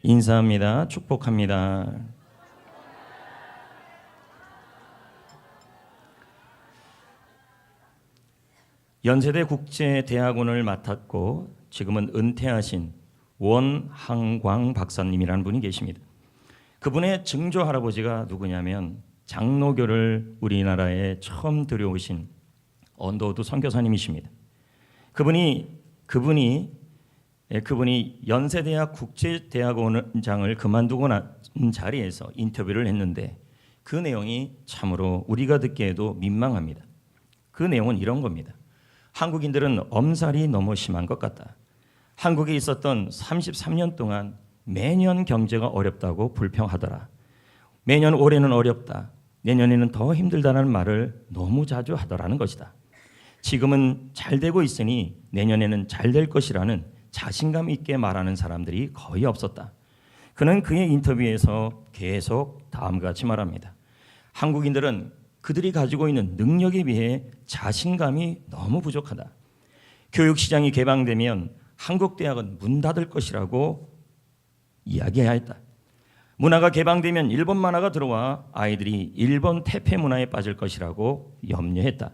인사합니다. 축복합니다. 연세대 국제대학원을 맡았고 지금은 은퇴하신 원항광 박사님이라는 분이 계십니다. 그분의 증조 할아버지가 누구냐면 장로교를 우리나라에 처음 들여오신 언더우드 선교사님이십니다. 그분이 연세대학 국제대학원장을 그만두고 난 자리에서 인터뷰를 했는데 그 내용이 참으로 우리가 듣기에도 민망합니다. 그 내용은 이런 겁니다. 한국인들은 엄살이 너무 심한 것 같다. 한국에 있었던 33년 동안 매년 경제가 어렵다고 불평하더라. 매년 올해는 어렵다. 내년에는 더 힘들다는 말을 너무 자주 하더라는 것이다. 지금은 잘 되고 있으니 내년에는 잘 될 것이라는 자신감 있게 말하는 사람들이 거의 없었다. 그는 그의 인터뷰에서 계속 다음과 같이 말합니다. 한국인들은 그들이 가지고 있는 능력에 비해 자신감이 너무 부족하다. 교육시장이 개방되면 한국 대학은 문 닫을 것이라고 이야기해야 했다. 문화가 개방되면 일본 만화가 들어와 아이들이 일본 태폐 문화에 빠질 것이라고 염려했다.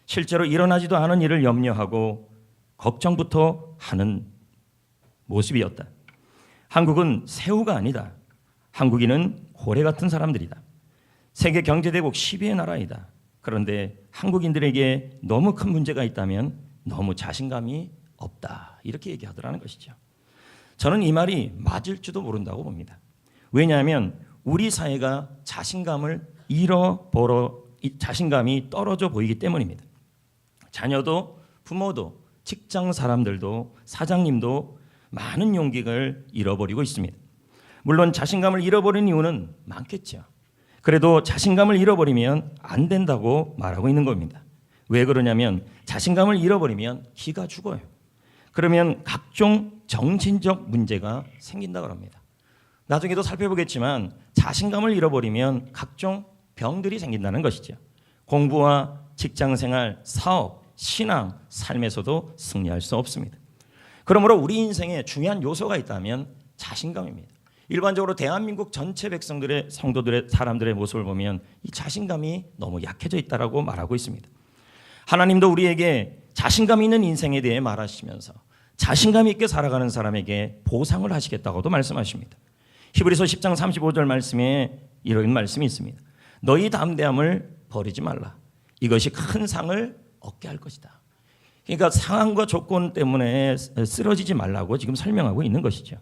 실제로 일어나지도 않은 일을 염려하고 걱정부터 하는 모습이었다. 한국은 새우가 아니다. 한국인은 고래 같은 사람들이다. 세계 경제대국 10위의 나라이다. 그런데 한국인들에게 너무 큰 문제가 있다면 너무 자신감이 없다. 이렇게 얘기하더라는 것이죠. 저는 이 말이 맞을지도 모른다고 봅니다. 왜냐하면 우리 사회가 자신감이 떨어져 보이기 때문입니다. 자녀도 부모도 직장 사람들도 사장님도 많은 용기를 잃어버리고 있습니다. 물론 자신감을 잃어버린 이유는 많겠죠. 그래도 자신감을 잃어버리면 안 된다고 말하고 있는 겁니다. 왜 그러냐면 자신감을 잃어버리면 기가 죽어요. 그러면 각종 정신적 문제가 생긴다고 합니다. 나중에도 살펴보겠지만 자신감을 잃어버리면 각종 병들이 생긴다는 것이죠. 공부와 직장생활, 사업, 신앙, 삶에서도 승리할 수 없습니다. 그러므로 우리 인생에 중요한 요소가 있다면 자신감입니다. 일반적으로 대한민국 전체 백성들의 성도들의 사람들의 모습을 보면 이 자신감이 너무 약해져 있다라고 말하고 있습니다. 하나님도 우리에게 자신감 있는 인생에 대해 말하시면서 자신감 있게 살아가는 사람에게 보상을 하시겠다고도 말씀하십니다. 히브리서 10장 35절 말씀에 이런 말씀이 있습니다. 너희 담대함을 버리지 말라. 이것이 큰 상을 얻게 할 것이다. 그러니까 상황과 조건 때문에 쓰러지지 말라고 지금 설명하고 있는 것이죠.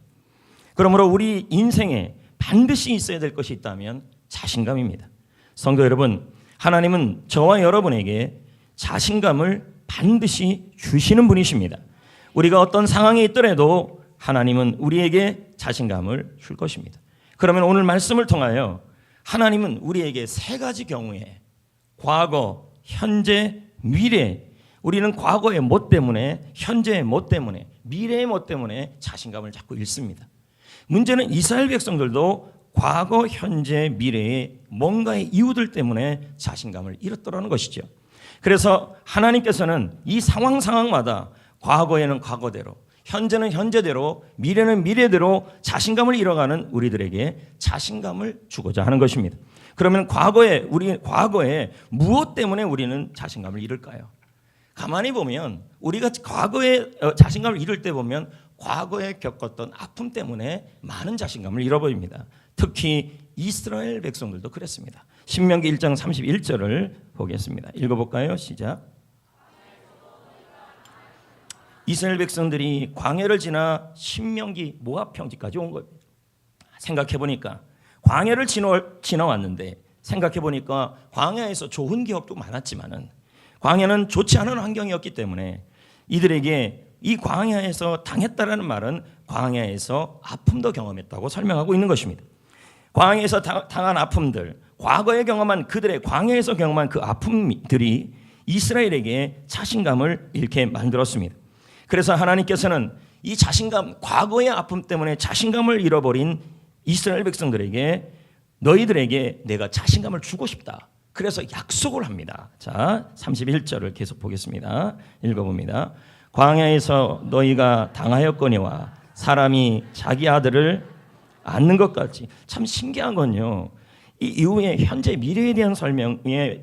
그러므로 우리 인생에 반드시 있어야 될 것이 있다면 자신감입니다. 성도 여러분, 하나님은 저와 여러분에게 자신감을 반드시 주시는 분이십니다. 우리가 어떤 상황에 있더라도 하나님은 우리에게 자신감을 줄 것입니다. 그러면 오늘 말씀을 통하여 하나님은 우리에게 세 가지 경우에 과거, 현재, 미래, 우리는 과거의 못 때문에, 현재의 못 때문에, 미래의 못 때문에 자신감을 자꾸 잃습니다. 문제는 이스라엘 백성들도 과거, 현재, 미래의 뭔가의 이유들 때문에 자신감을 잃었더라는 것이죠. 그래서 하나님께서는 이 상황마다 과거에는 과거대로, 현재는 현재대로, 미래는 미래대로 자신감을 잃어가는 우리들에게 자신감을 주고자 하는 것입니다. 그러면 과거에 무엇 때문에 우리는 자신감을 잃을까요? 가만히 보면 우리가 과거에 자신감을 잃을 때 보면 과거에 겪었던 아픔 때문에 많은 자신감을 잃어버립니다. 특히 이스라엘 백성들도 그랬습니다. 신명기 1장 31절을 보겠습니다. 읽어볼까요? 시작. 이스라엘 백성들이 광야를 지나 신명기 모압 평지까지 온 거예요. 생각해보니까 광야를 지나왔는데 생각해보니까 광야에서 좋은 기억도 많았지만은 광야는 좋지 않은 환경이었기 때문에 이들에게 이 광야에서 당했다라는 말은 광야에서 아픔도 경험했다고 설명하고 있는 것입니다. 광야에서 당한 아픔들, 과거에 경험한 그들의 광야에서 경험한 그 아픔들이 이스라엘에게 자신감을 잃게 만들었습니다. 그래서 하나님께서는 이 자신감, 과거의 아픔 때문에 자신감을 잃어버린 이스라엘 백성들에게 너희들에게 내가 자신감을 주고 싶다. 그래서 약속을 합니다. 자, 31절을 계속 보겠습니다. 읽어봅니다. 광야에서 너희가 당하였거니와 사람이 자기 아들을 않는 것 같지. 참 신기한 건요. 이 이후에 현재 미래에 대한 설명에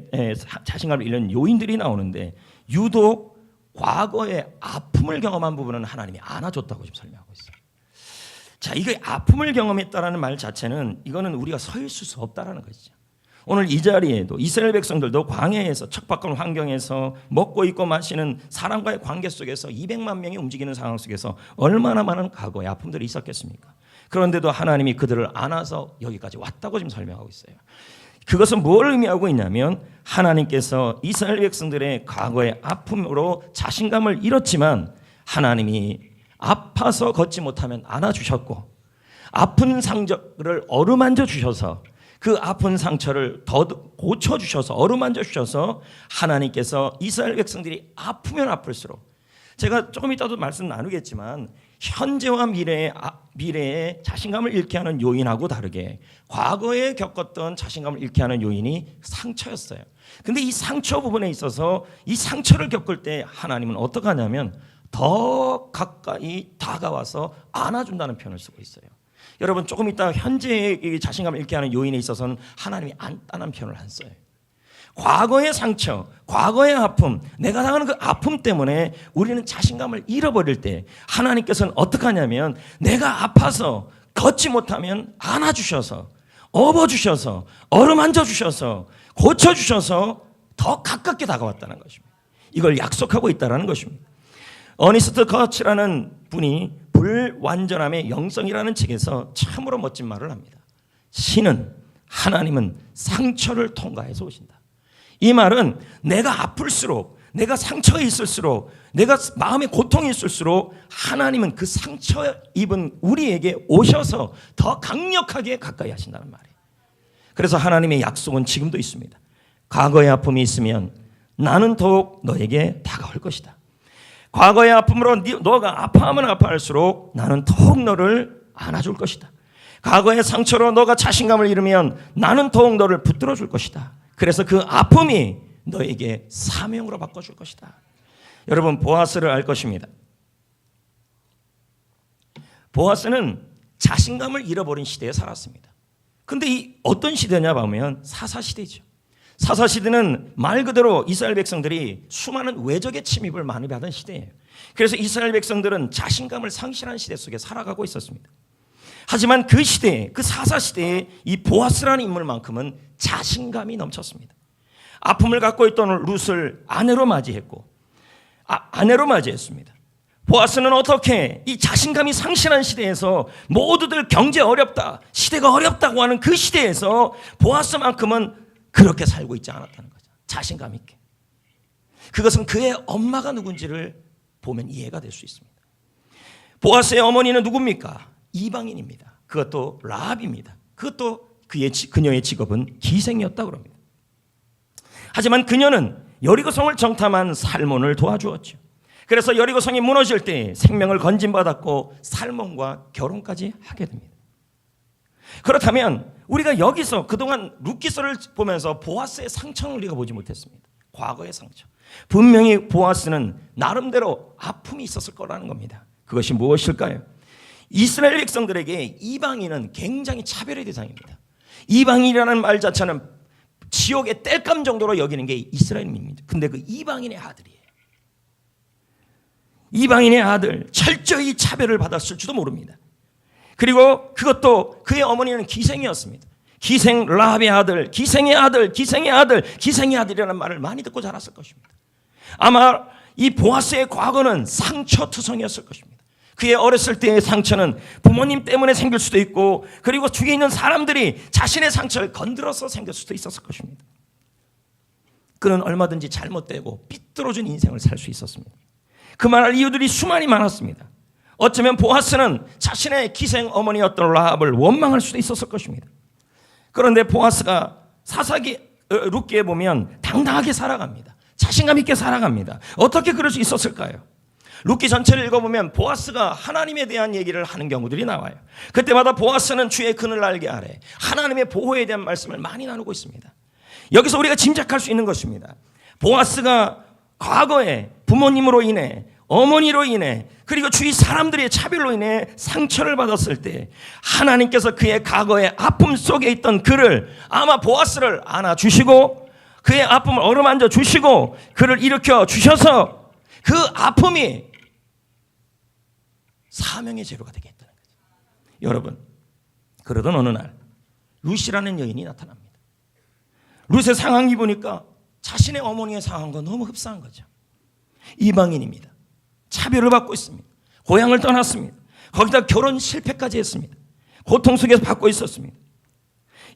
자신감을 잃는 요인들이 나오는데 유독 과거에 아픔을 경험한 부분은 하나님이 안아줬다고 지금 설명하고 있어요. 자, 이게 아픔을 경험했다라는 말 자체는 이거는 우리가 서 있을 수 없다라는 것이죠. 오늘 이 자리에도 이스라엘 백성들도 광야에서 척박한 환경에서 먹고 입고 마시는 사람과의 관계 속에서 200만 명이 움직이는 상황 속에서 얼마나 많은 과거의 아픔들이 있었겠습니까? 그런데도 하나님이 그들을 안아서 여기까지 왔다고 지금 설명하고 있어요. 그것은 뭘 의미하고 있냐면 하나님께서 이스라엘 백성들의 과거의 아픔으로 자신감을 잃었지만 하나님이 아파서 걷지 못하면 안아주셨고 아픈 상처를 어루만져 주셔서 그 아픈 상처를 더 고쳐주셔서 어루만져 주셔서 하나님께서 이스라엘 백성들이 아프면 아플수록 제가 조금 이따도 말씀 나누겠지만 현재와 미래의 자신감을 잃게 하는 요인하고 다르게 과거에 겪었던 자신감을 잃게 하는 요인이 상처였어요. 근데 이 상처 부분에 있어서 이 상처를 겪을 때 하나님은 어떻게 하냐면 더 가까이 다가와서 안아준다는 표현을 쓰고 있어요. 여러분 조금 이따 현재의 자신감을 잃게 하는 요인에 있어서는 하나님이 안다는 표현을 안 써요. 과거의 상처, 과거의 아픔, 내가 당하는 그 아픔 때문에 우리는 자신감을 잃어버릴 때 하나님께서는 어떻게 하냐면 내가 아파서 걷지 못하면 안아주셔서 업어주셔서 어루만져주셔서 고쳐주셔서 더 가깝게 다가왔다는 것입니다. 이걸 약속하고 있다는 것입니다. 어니스트 커치라는 분이 불완전함의 영성이라는 책에서 참으로 멋진 말을 합니다. 신은 하나님은 상처를 통과해서 오신다. 이 말은 내가 아플수록 내가 상처가 있을수록 내가 마음에 고통이 있을수록 하나님은 그 상처 입은 우리에게 오셔서 더 강력하게 가까이 하신다는 말이에요. 그래서 하나님의 약속은 지금도 있습니다. 과거의 아픔이 있으면 나는 더욱 너에게 다가올 것이다. 과거의 아픔으로 너가 아파하면 아파할수록 나는 더욱 너를 안아줄 것이다. 과거의 상처로 너가 자신감을 잃으면 나는 더욱 너를 붙들어 줄 것이다. 그래서 그 아픔이 너에게 사명으로 바꿔줄 것이다. 여러분 보아스를 알 것입니다. 보아스는 자신감을 잃어버린 시대에 살았습니다. 근데 이 어떤 시대냐 보면 사사시대죠. 사사시대는 말 그대로 이스라엘 백성들이 수많은 외적의 침입을 많이 받은 시대예요. 그래서 이스라엘 백성들은 자신감을 상실한 시대 속에 살아가고 있었습니다. 하지만 그 시대에, 그 사사시대에 이 보아스라는 인물만큼은 자신감이 넘쳤습니다. 아픔을 갖고 있던 룻을 아내로 맞이했고 아내로 맞이했습니다. 보아스는 어떻게 이 자신감이 상실한 시대에서 모두들 경제 어렵다, 시대가 어렵다고 하는 그 시대에서 보아스만큼은 그렇게 살고 있지 않았다는 거죠. 자신감 있게. 그것은 그의 엄마가 누군지를 보면 이해가 될 수 있습니다. 보아스의 어머니는 누굽니까? 이방인입니다. 그것도 라합입니다. 그것도 그녀의 직업은 기생이었다고 합니다. 하지만 그녀는 여리고성을 정탐한 살몬을 도와주었죠. 그래서 여리고성이 무너질 때 생명을 건진받았고 살몬과 결혼까지 하게 됩니다. 그렇다면 우리가 여기서 그동안 룻기서를 보면서 보아스의 상처는 우리가 보지 못했습니다. 과거의 상처. 분명히 보아스는 나름대로 아픔이 있었을 거라는 겁니다. 그것이 무엇일까요? 이스라엘 백성들에게 이방인은 굉장히 차별의 대상입니다. 이방인이라는 말 자체는 지옥의 땔감 정도로 여기는 게 이스라엘입니다. 근데 그 이방인의 아들이에요. 이방인의 아들, 철저히 차별을 받았을지도 모릅니다. 그리고 그것도 그의 어머니는 기생이었습니다. 기생 라합의 아들, 기생의 아들, 기생의 아들, 기생의 아들이라는 말을 많이 듣고 자랐을 것입니다. 아마 이 보아스의 과거는 상처투성이었을 것입니다. 그의 어렸을 때의 상처는 부모님 때문에 생길 수도 있고 그리고 주위에 있는 사람들이 자신의 상처를 건드려서 생길 수도 있었을 것입니다. 그는 얼마든지 잘못되고 삐뚤어진 인생을 살 수 있었습니다. 그 말할 이유들이 수많이 많았습니다. 어쩌면 보아스는 자신의 기생 어머니였던 라합을 원망할 수도 있었을 것입니다. 그런데 보아스가 사사기 룻기에 보면 당당하게 살아갑니다. 자신감 있게 살아갑니다. 어떻게 그럴 수 있었을까요? 룻기 전체를 읽어보면 보아스가 하나님에 대한 얘기를 하는 경우들이 나와요. 그때마다 보아스는 주의 그늘날개 아래 하나님의 보호에 대한 말씀을 많이 나누고 있습니다. 여기서 우리가 짐작할 수 있는 것입니다. 보아스가 과거에 부모님으로 인해 어머니로 인해 그리고 주위 사람들의 차별로 인해 상처를 받았을 때 하나님께서 그의 과거의 아픔 속에 있던 그를 아마 보아스를 안아주시고 그의 아픔을 어루만져 주시고 그를 일으켜 주셔서 그 아픔이 사명의 재료가 되게 했다는 거죠. 여러분, 그러던 어느 날 룻이라는 여인이 나타납니다. 룻의 상황이 보니까 자신의 어머니의 상황과 너무 흡사한 거죠. 이방인입니다. 차별을 받고 있습니다. 고향을 떠났습니다. 거기다 결혼 실패까지 했습니다. 고통 속에서 받고 있었습니다.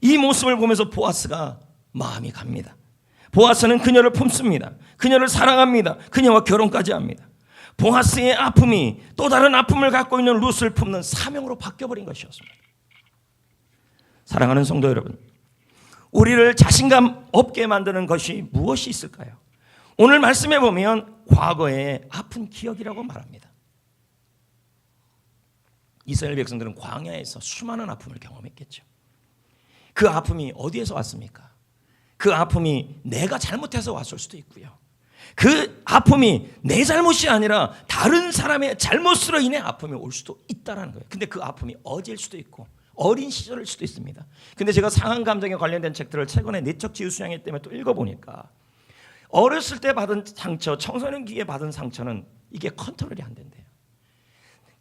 이 모습을 보면서 보아스가 마음이 갑니다. 보아스는 그녀를 품습니다. 그녀를 사랑합니다. 그녀와 결혼까지 합니다. 보아스의 아픔이 또 다른 아픔을 갖고 있는 룻을 품는 사명으로 바뀌어버린 것이었습니다. 사랑하는 성도 여러분, 우리를 자신감 없게 만드는 것이 무엇이 있을까요? 오늘 말씀에 보면 과거의 아픈 기억이라고 말합니다. 이스라엘 백성들은 광야에서 수많은 아픔을 경험했겠죠. 그 아픔이 어디에서 왔습니까? 그 아픔이 내가 잘못해서 왔을 수도 있고요. 그 아픔이 내 잘못이 아니라 다른 사람의 잘못으로 인해 아픔이 올 수도 있다는 거예요. 근데 그 아픔이 어제일 수도 있고 어린 시절일 수도 있습니다. 근데 제가 상한 감정에 관련된 책들을 최근에 내적 지유 수양회 때문에 또 읽어보니까 어렸을 때 받은 상처, 청소년기에 받은 상처는 이게 컨트롤이 안 된대요.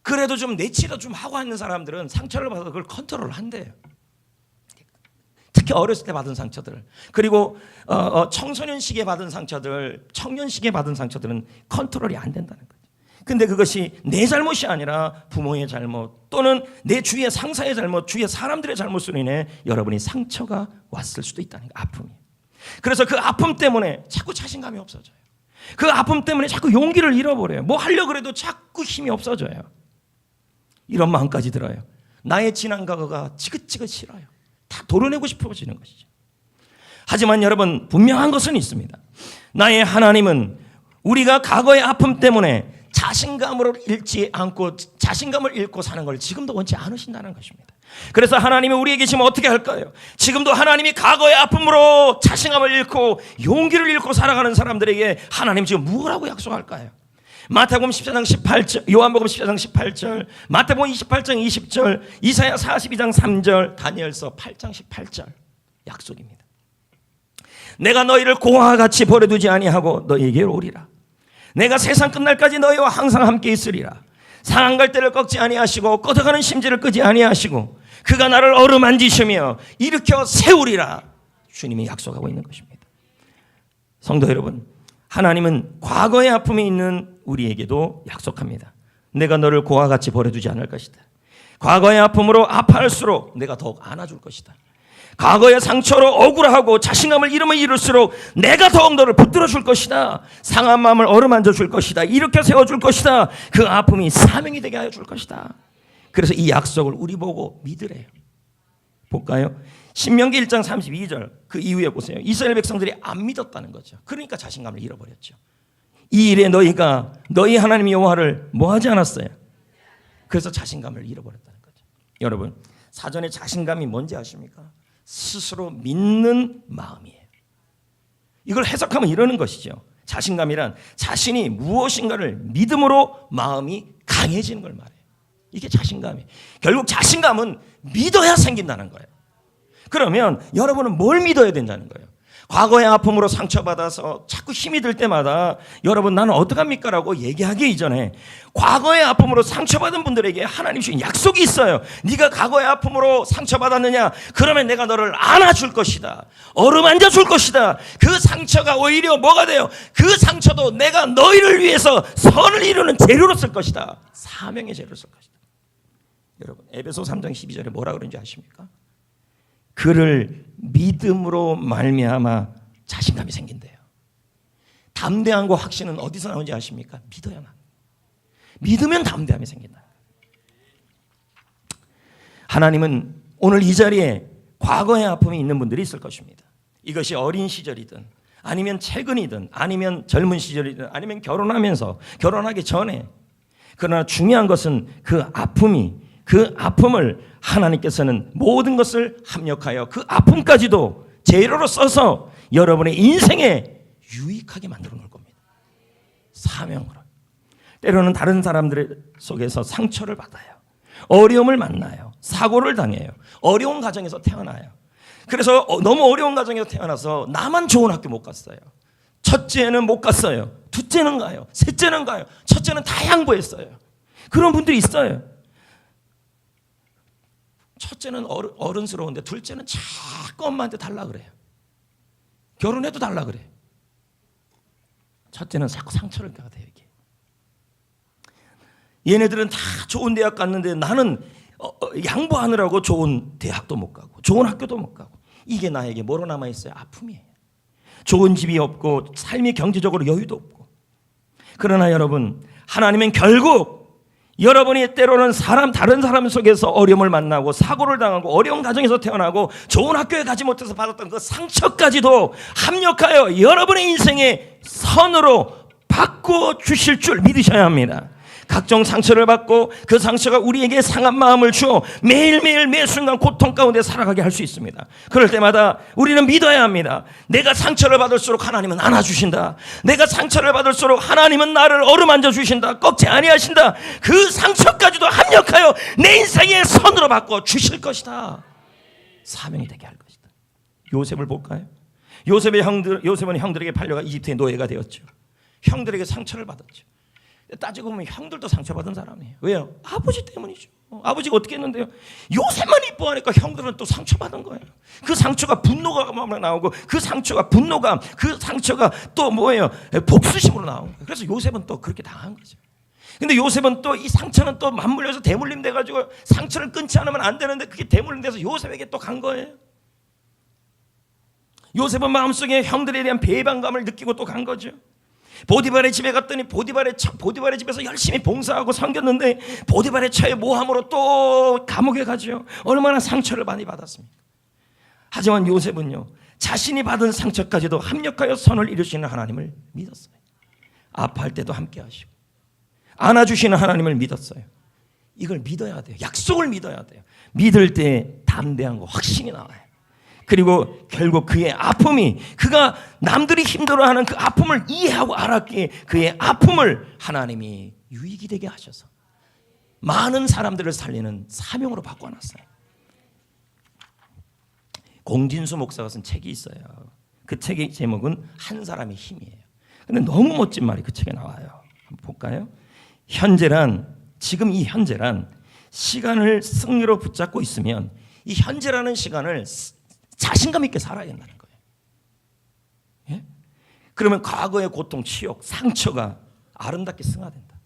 그래도 좀 내치료 좀 하고 있는 사람들은 상처를 받아서 그걸 컨트롤을 한대요. 특히 어렸을 때 받은 상처들, 그리고 청소년 시기에 받은 상처들, 청년 시기에 받은 상처들은 컨트롤이 안 된다는 거죠. 근데 그것이 내 잘못이 아니라 부모의 잘못 또는 내 주위의 상사의 잘못, 주위의 사람들의 잘못으로 인해 여러분이 상처가 왔을 수도 있다는 거예요. 아픔이. 그래서 그 아픔 때문에 자꾸 자신감이 없어져요. 그 아픔 때문에 자꾸 용기를 잃어버려요. 뭐 하려고 해도 자꾸 힘이 없어져요. 이런 마음까지 들어요. 나의 지난 과거가 지긋지긋 싫어요. 다 도려내고 싶어지는 것이죠. 하지만 여러분, 분명한 것은 있습니다. 나의 하나님은 우리가 과거의 아픔 때문에 자신감을 잃지 않고 자신감을 잃고 사는 걸 지금도 원치 않으신다는 것입니다. 그래서 하나님이 우리에게 지금 어떻게 할까요? 지금도 하나님이 과거의 아픔으로 자신감을 잃고 용기를 잃고 살아가는 사람들에게 하나님 지금 무엇라고 약속할까요? 마태복음 14장 18절, 요한복음 14장 18절, 마태복음 28장 20절, 이사야 42장 3절, 다니엘서 8장 18절 약속입니다. 내가 너희를 고아와 같이 버려두지 아니하고 너희에게로 오리라. 내가 세상 끝날까지 너희와 항상 함께 있으리라. 상한 갈대를 꺾지 아니하시고 꺼져가는 심지를 끄지 아니하시고 그가 나를 어루만지시며 일으켜 세우리라. 주님이 약속하고 있는 것입니다. 성도 여러분, 하나님은 과거의 아픔이 있는 우리에게도 약속합니다. 내가 너를 고아와 같이 버려두지 않을 것이다. 과거의 아픔으로 아파할수록 내가 더욱 안아줄 것이다. 과거의 상처로 억울하고 자신감을 잃으면 잃을수록 내가 더욱 너를 붙들어 줄 것이다. 상한 마음을 어루만져 줄 것이다. 일으켜 세워줄 것이다. 그 아픔이 사명이 되게 하여 줄 것이다. 그래서 이 약속을 우리 보고 믿으래요. 볼까요? 신명기 1장 32절 그 이후에 보세요. 이스라엘 백성들이 안 믿었다는 거죠. 그러니까 자신감을 잃어버렸죠. 이 일에 너희가 너희 하나님 여호와를 뭐하지 않았어요? 그래서 자신감을 잃어버렸다는 거죠. 여러분, 사전에 자신감이 뭔지 아십니까? 스스로 믿는 마음이에요. 이걸 해석하면 이러는 것이죠. 자신감이란 자신이 무엇인가를 믿음으로 마음이 강해지는 걸 말해요. 이게 자신감이에요. 결국 자신감은 믿어야 생긴다는 거예요. 그러면 여러분은 뭘 믿어야 된다는 거예요? 과거의 아픔으로 상처받아서 자꾸 힘이 들 때마다 여러분 나는 어떡합니까? 라고 얘기하기 이전에 과거의 아픔으로 상처받은 분들에게 하나님 주신 약속이 있어요. 네가 과거의 아픔으로 상처받았느냐? 그러면 내가 너를 안아줄 것이다. 어루만져 줄 것이다. 그 상처가 오히려 뭐가 돼요? 그 상처도 내가 너희를 위해서 선을 이루는 재료로 쓸 것이다. 사명의 재료로 쓸 것이다. 여러분, 에베소 3장 12절에 뭐라 그런지 아십니까? 그를 믿음으로 말미암아 자신감이 생긴대요. 담대함과 확신은 어디서 나오는지 아십니까? 믿어야만. 믿으면 담대함이 생긴다. 하나님은 오늘 이 자리에 과거의 아픔이 있는 분들이 있을 것입니다. 이것이 어린 시절이든 아니면 최근이든 아니면 젊은 시절이든 아니면 결혼하기 전에, 그러나 중요한 것은 그 아픔을 하나님께서는 모든 것을 합력하여 그 아픔까지도 재료로 써서 여러분의 인생에 유익하게 만들어 놓을 겁니다. 사명으로. 때로는 다른 사람들 속에서 상처를 받아요. 어려움을 만나요. 사고를 당해요. 어려운 가정에서 태어나요. 그래서 너무 어려운 가정에서 태어나서 나만 좋은 학교 못 갔어요. 첫째는 못 갔어요. 둘째는 가요. 셋째는 가요. 첫째는 다 양보했어요. 그런 분들이 있어요. 첫째는 어른스러운데 둘째는 자꾸 엄마한테 달라 그래요. 결혼해도 달라 그래요. 첫째는 자꾸 상처를 받아요. 이게. 얘네들은 다 좋은 대학 갔는데 나는 양보하느라고 좋은 대학도 못 가고 좋은 학교도 못 가고, 이게 나에게 뭐로 남아있어요? 아픔이에요. 좋은 집이 없고 삶이 경제적으로 여유도 없고. 그러나 여러분, 하나님은 결국 여러분이 때로는 다른 사람 속에서 어려움을 만나고 사고를 당하고 어려운 가정에서 태어나고 좋은 학교에 가지 못해서 받았던 그 상처까지도 합력하여 여러분의 인생의 선으로 바꿔 주실 줄 믿으셔야 합니다. 각종 상처를 받고 그 상처가 우리에게 상한 마음을 주어 매일매일 매 순간 고통 가운데 살아가게 할 수 있습니다. 그럴 때마다 우리는 믿어야 합니다. 내가 상처를 받을수록 하나님은 안아주신다. 내가 상처를 받을수록 하나님은 나를 어루만져 주신다. 꺾지 아니하신다. 그 상처까지도 합력하여 내 인생의 선으로 바꿔 주실 것이다. 사명이 되게 할 것이다. 요셉을 볼까요? 요셉은 형들에게 팔려가 이집트의 노예가 되었죠. 형들에게 상처를 받았죠. 따지고 보면 형들도 상처받은 사람이에요. 왜요? 아버지 때문이죠. 아버지가 어떻게 했는데요? 요셉만 이뻐하니까 형들은 또 상처받은 거예요. 그 상처가 분노가 나오고 그 상처가 분노감, 그 상처가 또 뭐예요? 복수심으로 나온 거예요. 그래서 요셉은 또 그렇게 당한 거죠. 근데 요셉은 또 이 상처는 또 맞물려서 대물림 돼가지고 상처를 끊지 않으면 안 되는데 그게 대물림 돼서 요셉에게 또 간 거예요. 요셉은 마음속에 형들에 대한 배반감을 느끼고 또 간 거죠. 보디발의 집에 갔더니 보디발의 집에서 열심히 봉사하고 섬겼는데 보디발의 처의 모함으로 또 감옥에 가죠. 얼마나 상처를 많이 받았습니까? 하지만 요셉은요, 자신이 받은 상처까지도 합력하여 선을 이루시는 하나님을 믿었어요. 아파할 때도 함께 하시고 안아주시는 하나님을 믿었어요. 이걸 믿어야 돼요. 약속을 믿어야 돼요. 믿을 때 담대한 거 확신이 나와요. 그리고 결국 그의 아픔이, 그가 남들이 힘들어하는 그 아픔을 이해하고 알았기에 그의 아픔을 하나님이 유익이 되게 하셔서 많은 사람들을 살리는 사명으로 바꿔놨어요. 공진수 목사가 쓴 책이 있어요. 그 책의 제목은 한 사람의 힘이에요. 근데 너무 멋진 말이 그 책에 나와요. 한번 볼까요? 지금 이 현재란 시간을 승리로 붙잡고 있으면 이 현재라는 시간을 자신감 있게 살아야 된다는 거예요. 예? 그러면 과거의 고통, 치욕, 상처가 아름답게 승화된다.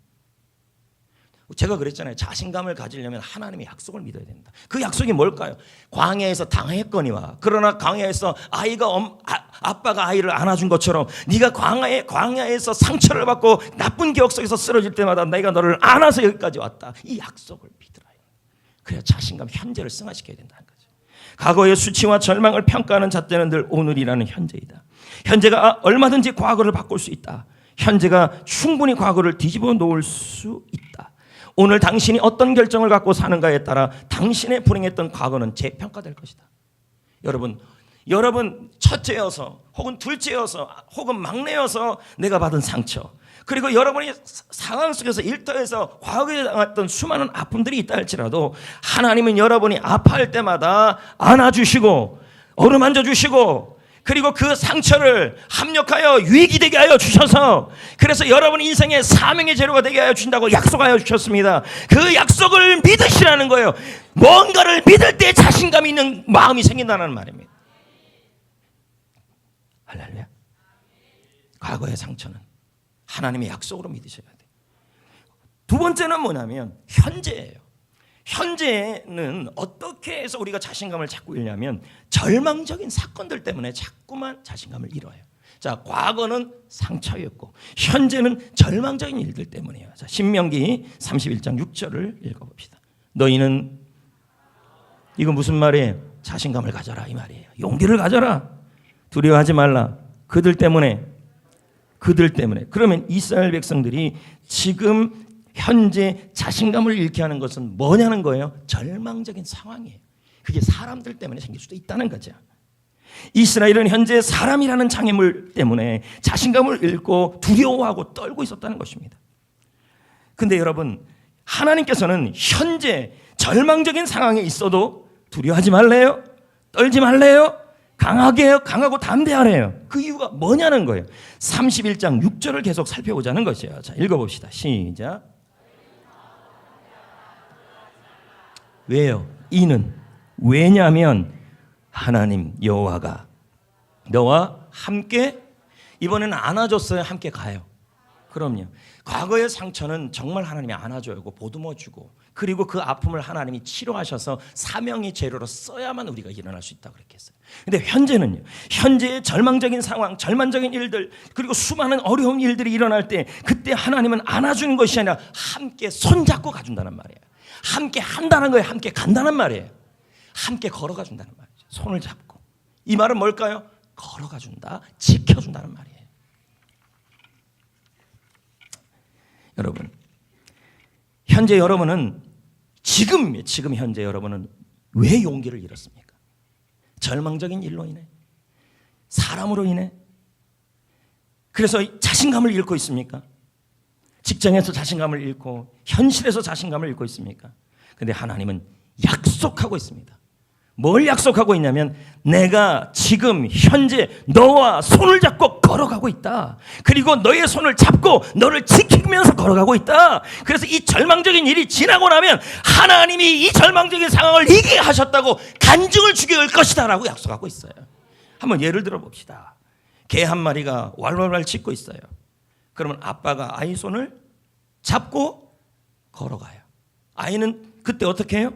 제가 그랬잖아요. 자신감을 가지려면 하나님의 약속을 믿어야 된다. 그 약속이 뭘까요? 광야에서 당했거니와, 그러나 광야에서 아빠가 아이를 안아준 것처럼 네가 광야에서 상처를 받고 나쁜 기억 속에서 쓰러질 때마다 내가 너를 안아서 여기까지 왔다. 이 약속을 믿으라. 그래야 자신감, 현재를 승화시켜야 된다는 거죠. 과거의 수치와 절망을 평가하는 잣대는 늘 오늘이라는 현재이다. 현재가 얼마든지 과거를 바꿀 수 있다. 현재가 충분히 과거를 뒤집어 놓을 수 있다. 오늘 당신이 어떤 결정을 갖고 사는가에 따라 당신의 불행했던 과거는 재평가될 것이다. 여러분 첫째여서 혹은 둘째여서 혹은 막내여서 내가 받은 상처, 그리고 여러분이 상황 속에서 일터에서 과거에 당했던 수많은 아픔들이 있다 할지라도 하나님은 여러분이 아파할 때마다 안아주시고 어루만져 주시고, 그리고 그 상처를 합력하여 유익이 되게 하여 주셔서, 그래서 여러분 인생의 사명의 재료가 되게 하여 주신다고 약속하여 주셨습니다. 그 약속을 믿으시라는 거예요. 뭔가를 믿을 때 자신감 있는 마음이 생긴다는 말입니다. 할렐루야. 과거의 상처는 하나님의 약속으로 믿으셔야 돼요. 두 번째는 뭐냐면 현재예요. 현재는 어떻게 해서 우리가 자신감을 찾고 있냐면 절망적인 사건들 때문에 자꾸만 자신감을 잃어요. 자, 과거는 상처였고 현재는 절망적인 일들 때문이에요. 자, 신명기 31장 6절을 읽어봅시다. 너희는, 이거 무슨 말이에요? 자신감을 가져라 이 말이에요. 용기를 가져라. 두려워하지 말라. 그들 때문에. 그러면 이스라엘 백성들이 지금 현재 자신감을 잃게 하는 것은 뭐냐는 거예요? 절망적인 상황이에요. 그게 사람들 때문에 생길 수도 있다는 거죠. 이스라엘은 현재 사람이라는 장애물 때문에 자신감을 잃고 두려워하고 떨고 있었다는 것입니다. 근데 여러분, 하나님께서는 현재 절망적인 상황에 있어도 두려워하지 말래요? 떨지 말래요? 강하고 담대하래요. 그 이유가 뭐냐는 거예요. 31장 6절을 계속 살펴보자는 것이에요. 자, 읽어봅시다. 시작. 왜요? 이는 왜냐하면 하나님 여호와가 너와 함께, 이번에는 안아줬어요? 함께 가요? 그럼요. 과거의 상처는 정말 하나님이 안아줘요. 보듬어주고, 그리고 그 아픔을 하나님이 치료하셔서 사명의 재료로 써야만 우리가 일어날 수 있다고 그랬겠어요. 근데 현재는요, 현재의 절망적인 상황, 절망적인 일들, 그리고 수많은 어려운 일들이 일어날 때, 그때 하나님은 안아주는 것이 아니라 함께 손잡고 가준다는 말이에요. 함께 한다는 거예요. 함께 간다는 말이에요. 함께 걸어가 준다는 말이죠. 손을 잡고. 이 말은 뭘까요? 걸어가 준다, 지켜준다는 말이에요. 여러분, 현재 여러분은 지금 현재 여러분은 왜 용기를 잃었습니까? 절망적인 일로 인해, 사람으로 인해, 그래서 자신감을 잃고 있습니까? 직장에서 자신감을 잃고, 현실에서 자신감을 잃고 있습니까? 근데 하나님은 약속하고 있습니다. 뭘 약속하고 있냐면, 내가 지금 현재 너와 손을 잡고 걸어가고 있다. 그리고 너의 손을 잡고 너를 지키면서 걸어가고 있다. 그래서 이 절망적인 일이 지나고 나면 하나님이 이 절망적인 상황을 이기게 하셨다고 간증을 주게 할 것이다 라고 약속하고 있어요. 한번 예를 들어 봅시다. 개 한 마리가 왈왈왈 짖고 있어요. 그러면 아빠가 아이 손을 잡고 걸어가요. 아이는 그때 어떻게 해요?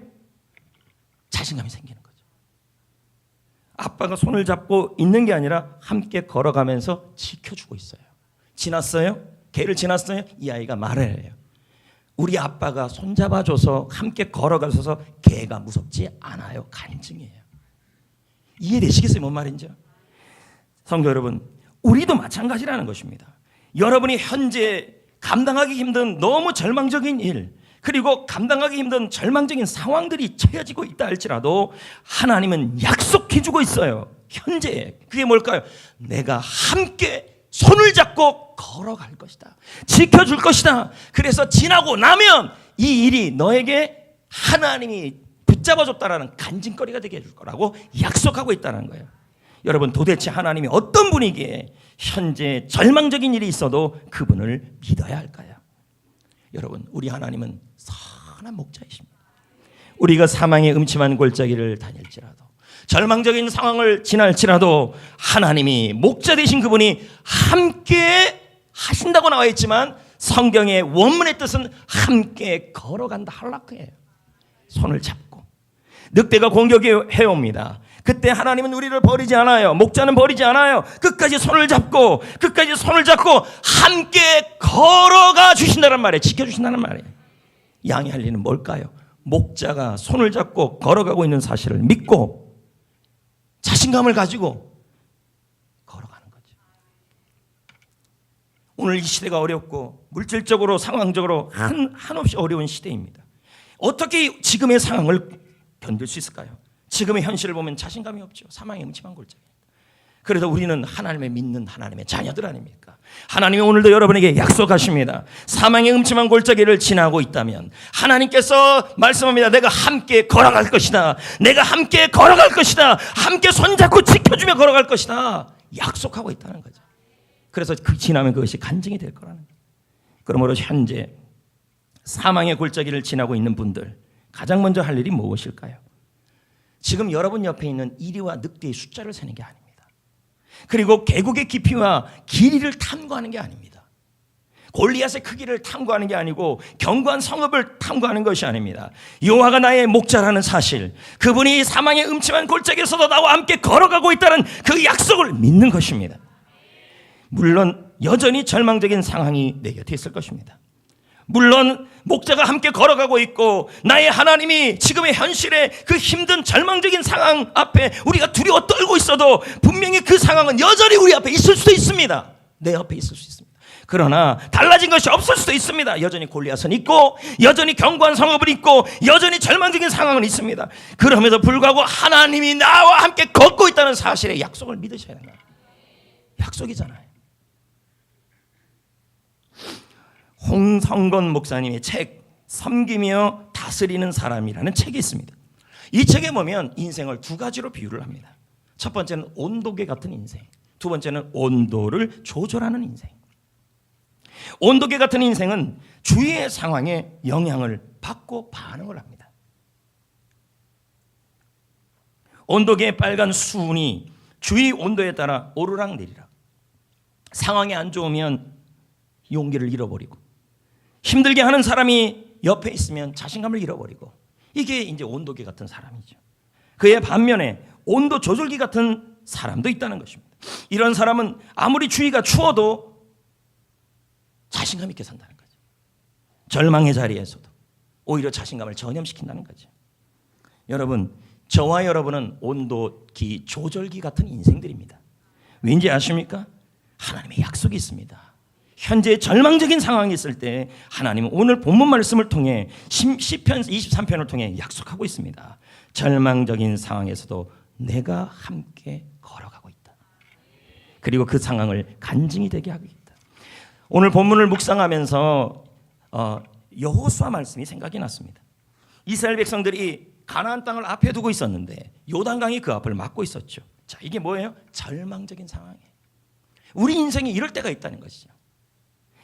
자신감이 생기는 거예요. 아빠가 손을 잡고 있는 게 아니라 함께 걸어가면서 지켜주고 있어요. 지났어요? 개를 지났어요? 이 아이가 말을 해요. 우리 아빠가 손잡아줘서 함께 걸어가셔서 개가 무섭지 않아요. 간증이에요. 이해되시겠어요? 뭔 말인지? 성도 여러분, 우리도 마찬가지라는 것입니다. 여러분이 현재 감당하기 힘든 너무 절망적인 일, 그리고 감당하기 힘든 절망적인 상황들이 처해지고 있다 할지라도 하나님은 약속해주고 있어요. 현재 그게 뭘까요? 내가 함께 손을 잡고 걸어갈 것이다. 지켜줄 것이다. 그래서 지나고 나면 이 일이 너에게 하나님이 붙잡아줬다라는 간증거리가 되게 해줄 거라고 약속하고 있다는 거예요. 여러분, 도대체 하나님이 어떤 분이기에 현재 절망적인 일이 있어도 그분을 믿어야 할까요? 여러분, 우리 하나님은 선한 목자이십니다. 우리가 사망의 음침한 골짜기를 다닐지라도, 절망적인 상황을 지날지라도 하나님이 목자 되신 그분이 함께 하신다고 나와 있지만 성경의 원문의 뜻은 함께 걸어간다 할라크예요. 손을 잡고 늑대가 공격해 옵니다. 그때 하나님은 우리를 버리지 않아요. 목자는 버리지 않아요. 끝까지 손을 잡고 함께 걸어가 주신다는 말이에요. 지켜주신다는 말이에요. 양이 할 일은 뭘까요? 목자가 손을 잡고 걸어가고 있는 사실을 믿고 자신감을 가지고 걸어가는 거죠. 오늘 이 시대가 어렵고 물질적으로 상황적으로 한없이 어려운 시대입니다. 어떻게 지금의 상황을 견딜 수 있을까요? 지금의 현실을 보면 자신감이 없죠. 사망의 음침한 골짜기. 그래도 우리는 하나님의 믿는 하나님의 자녀들 아닙니까? 하나님이 오늘도 여러분에게 약속하십니다. 사망의 음침한 골짜기를 지나고 있다면 하나님께서 말씀합니다. 내가 함께 걸어갈 것이다. 내가 함께 걸어갈 것이다. 함께 손잡고 지켜주며 걸어갈 것이다. 약속하고 있다는 거죠. 그래서 그 지나면 그것이 간증이 될 거라는 거예요. 그러므로 현재 사망의 골짜기를 지나고 있는 분들, 가장 먼저 할 일이 무엇일까요? 지금 여러분 옆에 있는 이리와 늑대의 숫자를 세는 게 아닙니다. 그리고 계곡의 깊이와 길이를 탐구하는 게 아닙니다. 골리앗의 크기를 탐구하는 게 아니고 견고한 성읍을 탐구하는 것이 아닙니다. 여호와가 나의 목자라는 사실, 그분이 사망의 음침한 골짜기에서도 나와 함께 걸어가고 있다는 그 약속을 믿는 것입니다. 물론 여전히 절망적인 상황이 내 곁에 있을 것입니다. 물론 목자가 함께 걸어가고 있고 나의 하나님이 지금의 현실의 그 힘든 절망적인 상황 앞에 우리가 두려워 떨고 있어도 분명히 그 상황은 여전히 우리 앞에 있을 수도 있습니다. 내 옆에 있을 수 있습니다. 그러나 달라진 것이 없을 수도 있습니다. 여전히 골리앗은 있고 여전히 견고한 성읍은 있고 여전히 절망적인 상황은 있습니다. 그럼에도 불구하고 하나님이 나와 함께 걷고 있다는 사실의 약속을 믿으셔야 합니다. 약속이잖아요. 홍성건 목사님의 책 섬기며 다스리는 사람이라는 책이 있습니다. 이 책에 보면 인생을 두 가지로 비유를 합니다. 첫 번째는 온도계 같은 인생, 두 번째는 온도를 조절하는 인생. 온도계 같은 인생은 주위의 상황에 영향을 받고 반응을 합니다. 온도계의 빨간 수은이 주위 온도에 따라 오르락내리락. 상황이 안 좋으면 용기를 잃어버리고, 힘들게 하는 사람이 옆에 있으면 자신감을 잃어버리고, 이게 이제 온도계 같은 사람이죠. 그의 반면에 온도 조절기 같은 사람도 있다는 것입니다. 이런 사람은 아무리 주위가 추워도 자신감 있게 산다는 거죠. 절망의 자리에서도 오히려 자신감을 전염시킨다는 거죠. 여러분, 저와 여러분은 온도기 조절기 같은 인생들입니다. 왠지 아십니까? 하나님의 약속이 있습니다. 현재 절망적인 상황이 있을 때 하나님은 오늘 본문 말씀을 통해 시편 23편을 통해 약속하고 있습니다. 절망적인 상황에서도 내가 함께 걸어가고 있다. 그리고 그 상황을 간증이 되게 하고 있다. 오늘 본문을 묵상하면서 여호수아 말씀이 생각이 났습니다. 이스라엘 백성들이 가나안 땅을 앞에 두고 있었는데 요단강이 그 앞을 막고 있었죠. 자, 이게 뭐예요? 절망적인 상황이에요. 우리 인생이 이럴 때가 있다는 것이죠.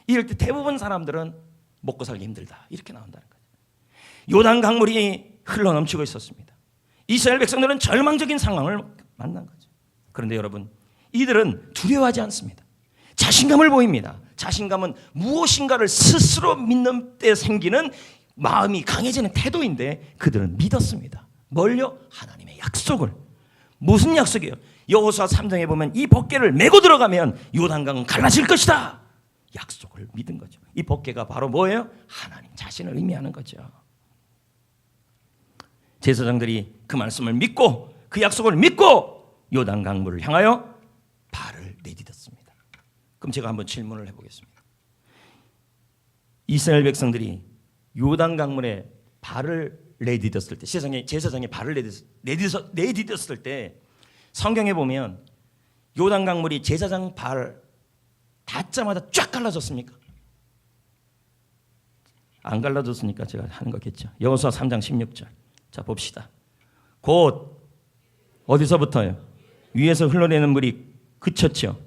이럴 때 대부분 사람들은 먹고 살기 힘들다 이렇게 나온다는 거죠. 요단 강물이 흘러넘치고 있었습니다. 이스라엘 백성들은 절망적인 상황을 만난 거죠. 그런데 여러분, 이들은 두려워하지 않습니다. 자신감을 보입니다. 자신감은 무엇인가를 스스로 믿는 때 생기는 마음이 강해지는 태도인데 그들은 믿었습니다. 뭘요? 하나님의 약속을. 무슨 약속이에요? 여호수아 3장에 보면 이 법궤를 메고 들어가면 요단강은 갈라질 것이다. 약속을 믿은 거죠. 이 법궤가 바로 뭐예요? 하나님 자신을 의미하는 거죠. 제사장들이 그 말씀을 믿고 그 약속을 믿고 요단 강물을 향하여 발을 내딛었습니다. 그럼 제가 한번 질문을 해보겠습니다. 이스라엘 백성들이 요단 강물에 발을 내딛었을 때, 제사장이 발을 내딛었을 때 성경에 보면 요단 강물이 제사장 발 닿자마자 쫙 갈라졌습니까? 안 갈라졌으니까 제가 하는 거겠죠. 여호수아 3장 16절. 자, 봅시다. 곧 어디서부터요? 위에서 흘러내리는 물이 그쳤죠.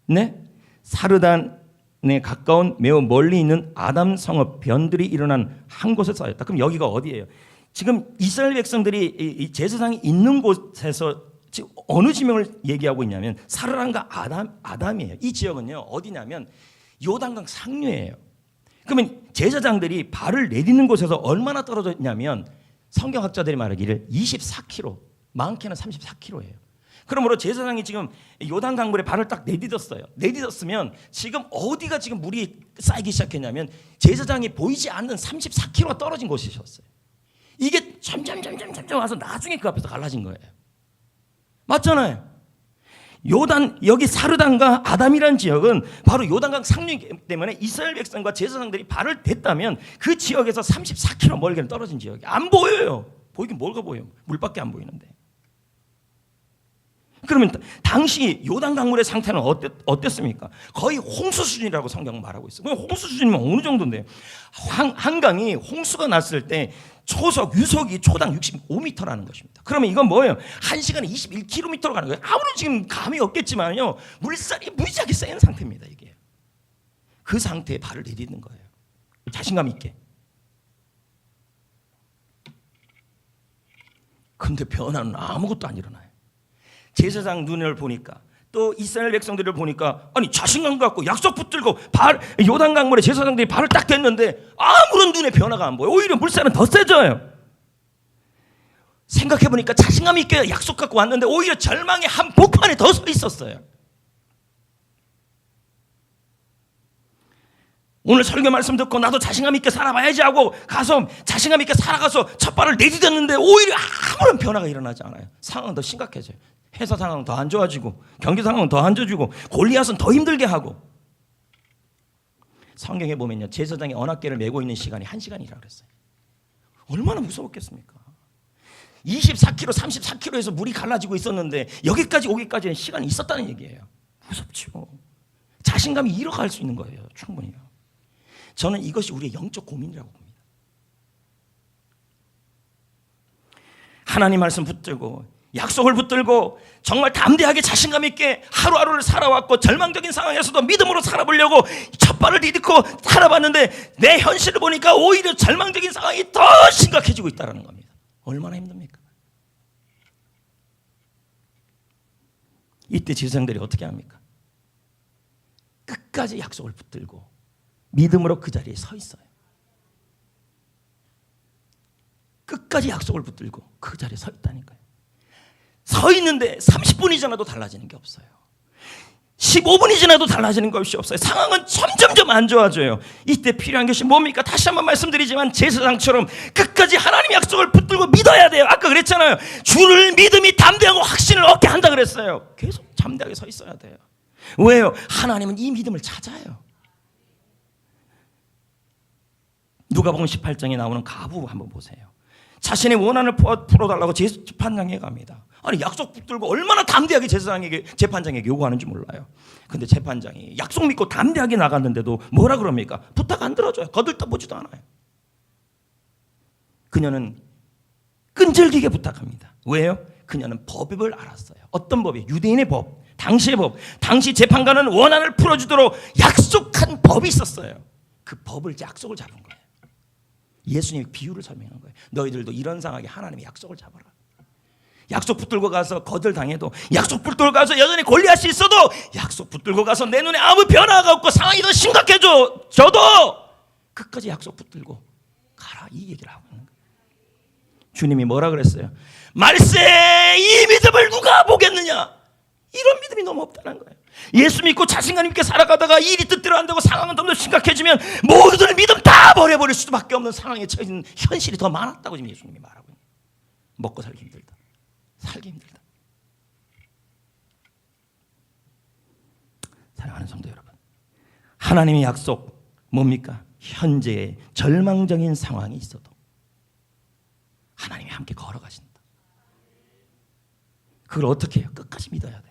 네? 사르단에 가까운 매우 멀리 있는 아담 성읍 변들이 일어난 한 곳에 쌓였다. 그럼 여기가 어디예요? 지금 이스라엘 백성들이 이 제사장이 있는 곳에서 지금 어느 지명을 얘기하고 있냐면 사르단과 아담이에요. 이 지역은요 어디냐면 요단강 상류예요. 그러면 제사장들이 발을 내딛는 곳에서 얼마나 떨어져 있냐면 성경학자들이 말하기를 24km, 많게는 34km예요. 그러므로 제사장이 지금 요단 강물에 발을 딱 내딛었어요. 내딛었으면 지금 어디가 지금 물이 쌓이기 시작했냐면 제사장이 보이지 않는 34km가 떨어진 곳이셨어요. 이게 점점 와서 나중에 그 앞에서 갈라진 거예요. 맞잖아요. 요단, 여기 사르단과 아담이라는 지역은 바로 요단강 상류이기 때문에 이스라엘 백성과 제사장들이 발을 댔다면 그 지역에서 34km 멀게는 떨어진 지역이 안 보여요. 보이긴 뭐가 보여요. 물밖에 안 보이는데. 그러면 당시 요단 강물의 상태는 어땠습니까? 거의 홍수 수준이라고 성경은 말하고 있어요. 홍수 수준이면 어느 정도인데요? 한강이 홍수가 났을 때 초속, 유속이 초당 65m라는 것입니다. 그러면 이건 뭐예요? 1시간에 21km로 가는 거예요. 아무런 지금 감이 없겠지만요. 물살이 무지하게 쌓인 상태입니다. 이게. 그 상태에 발을 내딛는 거예요. 자신감 있게. 근데 변화는 아무것도 안 일어나요. 제사장 눈을 보니까 또 이스라엘 백성들을 보니까 아니 자신감 갖고 약속 붙들고 요단 강물에 제사장들이 발을 딱 댔는데 아무런 눈에 변화가 안 보여. 오히려 물살은 더 세져요. 생각해보니까 자신감 있게 약속 갖고 왔는데 오히려 절망의 한복판에 더 서 있었어요. 오늘 설교 말씀 듣고 나도 자신감 있게 살아봐야지 하고 가서 자신감 있게 살아가서 첫 발을 내딛었는데 오히려 아무런 변화가 일어나지 않아요. 상황은 더 심각해져요. 회사 상황은 더 안 좋아지고 경기 상황은 더 안 좋아지고 골리앗은 더 힘들게 하고. 성경에 보면요 제사장이 언약궤를 메고 있는 시간이 1시간이라고 그랬어요. 얼마나 무서웠겠습니까? 24km, 34km에서 물이 갈라지고 있었는데 여기까지 오기까지는 시간이 있었다는 얘기예요. 무섭죠. 자신감이 잃어갈 수 있는 거예요. 충분히요. 저는 이것이 우리의 영적 고민이라고 봅니다. 하나님 말씀 붙들고 약속을 붙들고 정말 담대하게 자신감 있게 하루하루를 살아왔고 절망적인 상황에서도 믿음으로 살아보려고 첫발을 디딛고 살아봤는데 내 현실을 보니까 오히려 절망적인 상황이 더 심각해지고 있다는 겁니다. 얼마나 힘듭니까? 이때 지성들이 어떻게 합니까? 끝까지 약속을 붙들고 믿음으로 그 자리에 서 있어요. 끝까지 약속을 붙들고 그 자리에 서 있다니까요. 서 있는데 30분이 지나도 달라지는 게 없어요. 15분이 지나도 달라지는 것이 없어요. 상황은 점점점 안 좋아져요. 이때 필요한 것이 뭡니까? 다시 한번 말씀드리지만 제사장처럼 끝까지 하나님의 약속을 붙들고 믿어야 돼요. 아까 그랬잖아요. 주를 믿음이 담대하고 확신을 얻게 한다 그랬어요. 계속 담대하게 서 있어야 돼요. 왜요? 하나님은 이 믿음을 찾아요. 누가복음 18장에 나오는 가부 한번 보세요. 자신의 원한을 풀어달라고 재판장에 갑니다. 아니 약속 붙들고 얼마나 담대하게 재판장에게 요구하는지 몰라요. 근데 재판장이 약속 믿고 담대하게 나갔는데도 뭐라 그럽니까? 부탁 안 들어줘요. 거들떠보지도 않아요. 그녀는 끈질기게 부탁합니다. 왜요? 그녀는 법을 알았어요. 어떤 법이? 유대인의 법, 당시의 법. 당시 재판관은 원한을 풀어주도록 약속한 법이 있었어요. 그 법을 약속을 잡은 거예요. 예수님이 비유를 설명한 거예요. 너희들도 이런 상황에 하나님의 약속을 잡아라. 약속 붙들고 가서 거절당해도, 약속 붙들고 가서 여전히 골리앗이 있어도, 약속 붙들고 가서 내 눈에 아무 변화가 없고 상황이 더 심각해져 저도 끝까지 약속 붙들고 가라, 이 얘기를 하고 있는 거예요. 주님이 뭐라 그랬어요? 말세 이 믿음을 누가 보겠느냐? 이런 믿음이 너무 없다는 거예요. 예수 믿고 자신감 있게 살아가다가 일이 뜻대로 안 되고 상황은 더 심각해지면 모든 믿음 다 버려버릴 수밖에 없는 상황에 처해진 현실이 더 많았다고 지금 예수님이 말하고 있는 거예요. 먹고 살기 힘들다. 살기 힘들다. 사랑하는 성도 여러분, 하나님의 약속 뭡니까? 현재의 절망적인 상황이 있어도 하나님이 함께 걸어가신다. 그걸 어떻게 해요? 끝까지 믿어야 돼요.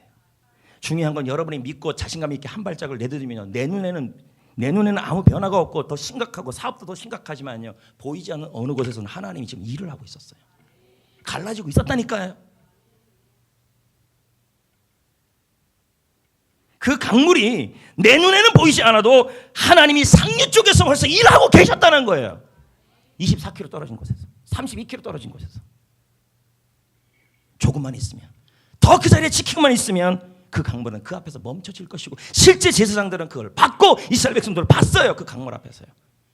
중요한 건 여러분이 믿고 자신감 있게 한 발짝을 내디디면 내 눈에는 아무 변화가 없고 더 심각하고 사업도 더 심각하지만요, 보이지 않는 어느 곳에서는 하나님이 지금 일을 하고 있었어요. 갈라지고 있었다니까요. 그 강물이 내 눈에는 보이지 않아도 하나님이 상류 쪽에서 벌써 일하고 계셨다는 거예요. 24km 떨어진 곳에서, 32km 떨어진 곳에서 조금만 있으면, 더 그 자리에 지키고만 있으면 그 강물은 그 앞에서 멈춰질 것이고, 실제 제사장들은 그걸 봤고 이스라엘 백성들을 봤어요. 그 강물 앞에서요.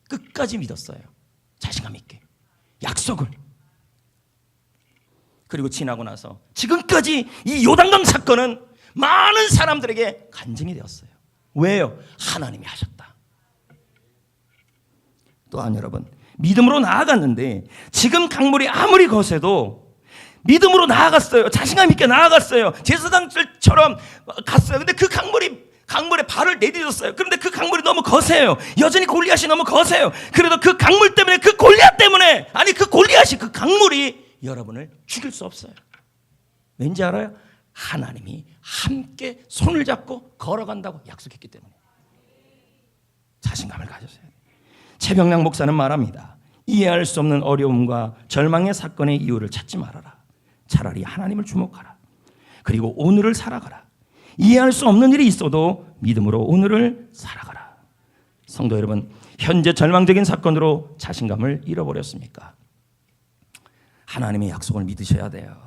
끝까지 믿었어요. 자신감 있게 약속을. 그리고 지나고 나서 지금까지 이 요단강 사건은 많은 사람들에게 간증이 되었어요. 왜요? 하나님이 하셨다. 또한 여러분, 믿음으로 나아갔는데 지금 강물이 아무리 거세도 믿음으로 나아갔어요. 자신감 있게 나아갔어요. 제사장들처럼 갔어요. 근데 그 강물에 발을 내디뎠어요. 그런데 그 강물이 너무 거세요. 여전히 골리앗이 너무 거세요. 그래도 그 강물 때문에, 그 골리앗 때문에, 아니 그 골리앗이, 그 강물이 여러분을 죽일 수 없어요. 왠지 알아요? 하나님이 함께 손을 잡고 걸어간다고 약속했기 때문에. 자신감을 가졌어요. 최병락 목사는 말합니다. 이해할 수 없는 어려움과 절망의 사건의 이유를 찾지 말아라. 차라리 하나님을 주목하라. 그리고 오늘을 살아가라. 이해할 수 없는 일이 있어도 믿음으로 오늘을 살아가라. 성도 여러분, 현재 절망적인 사건으로 자신감을 잃어버렸습니까? 하나님의 약속을 믿으셔야 돼요.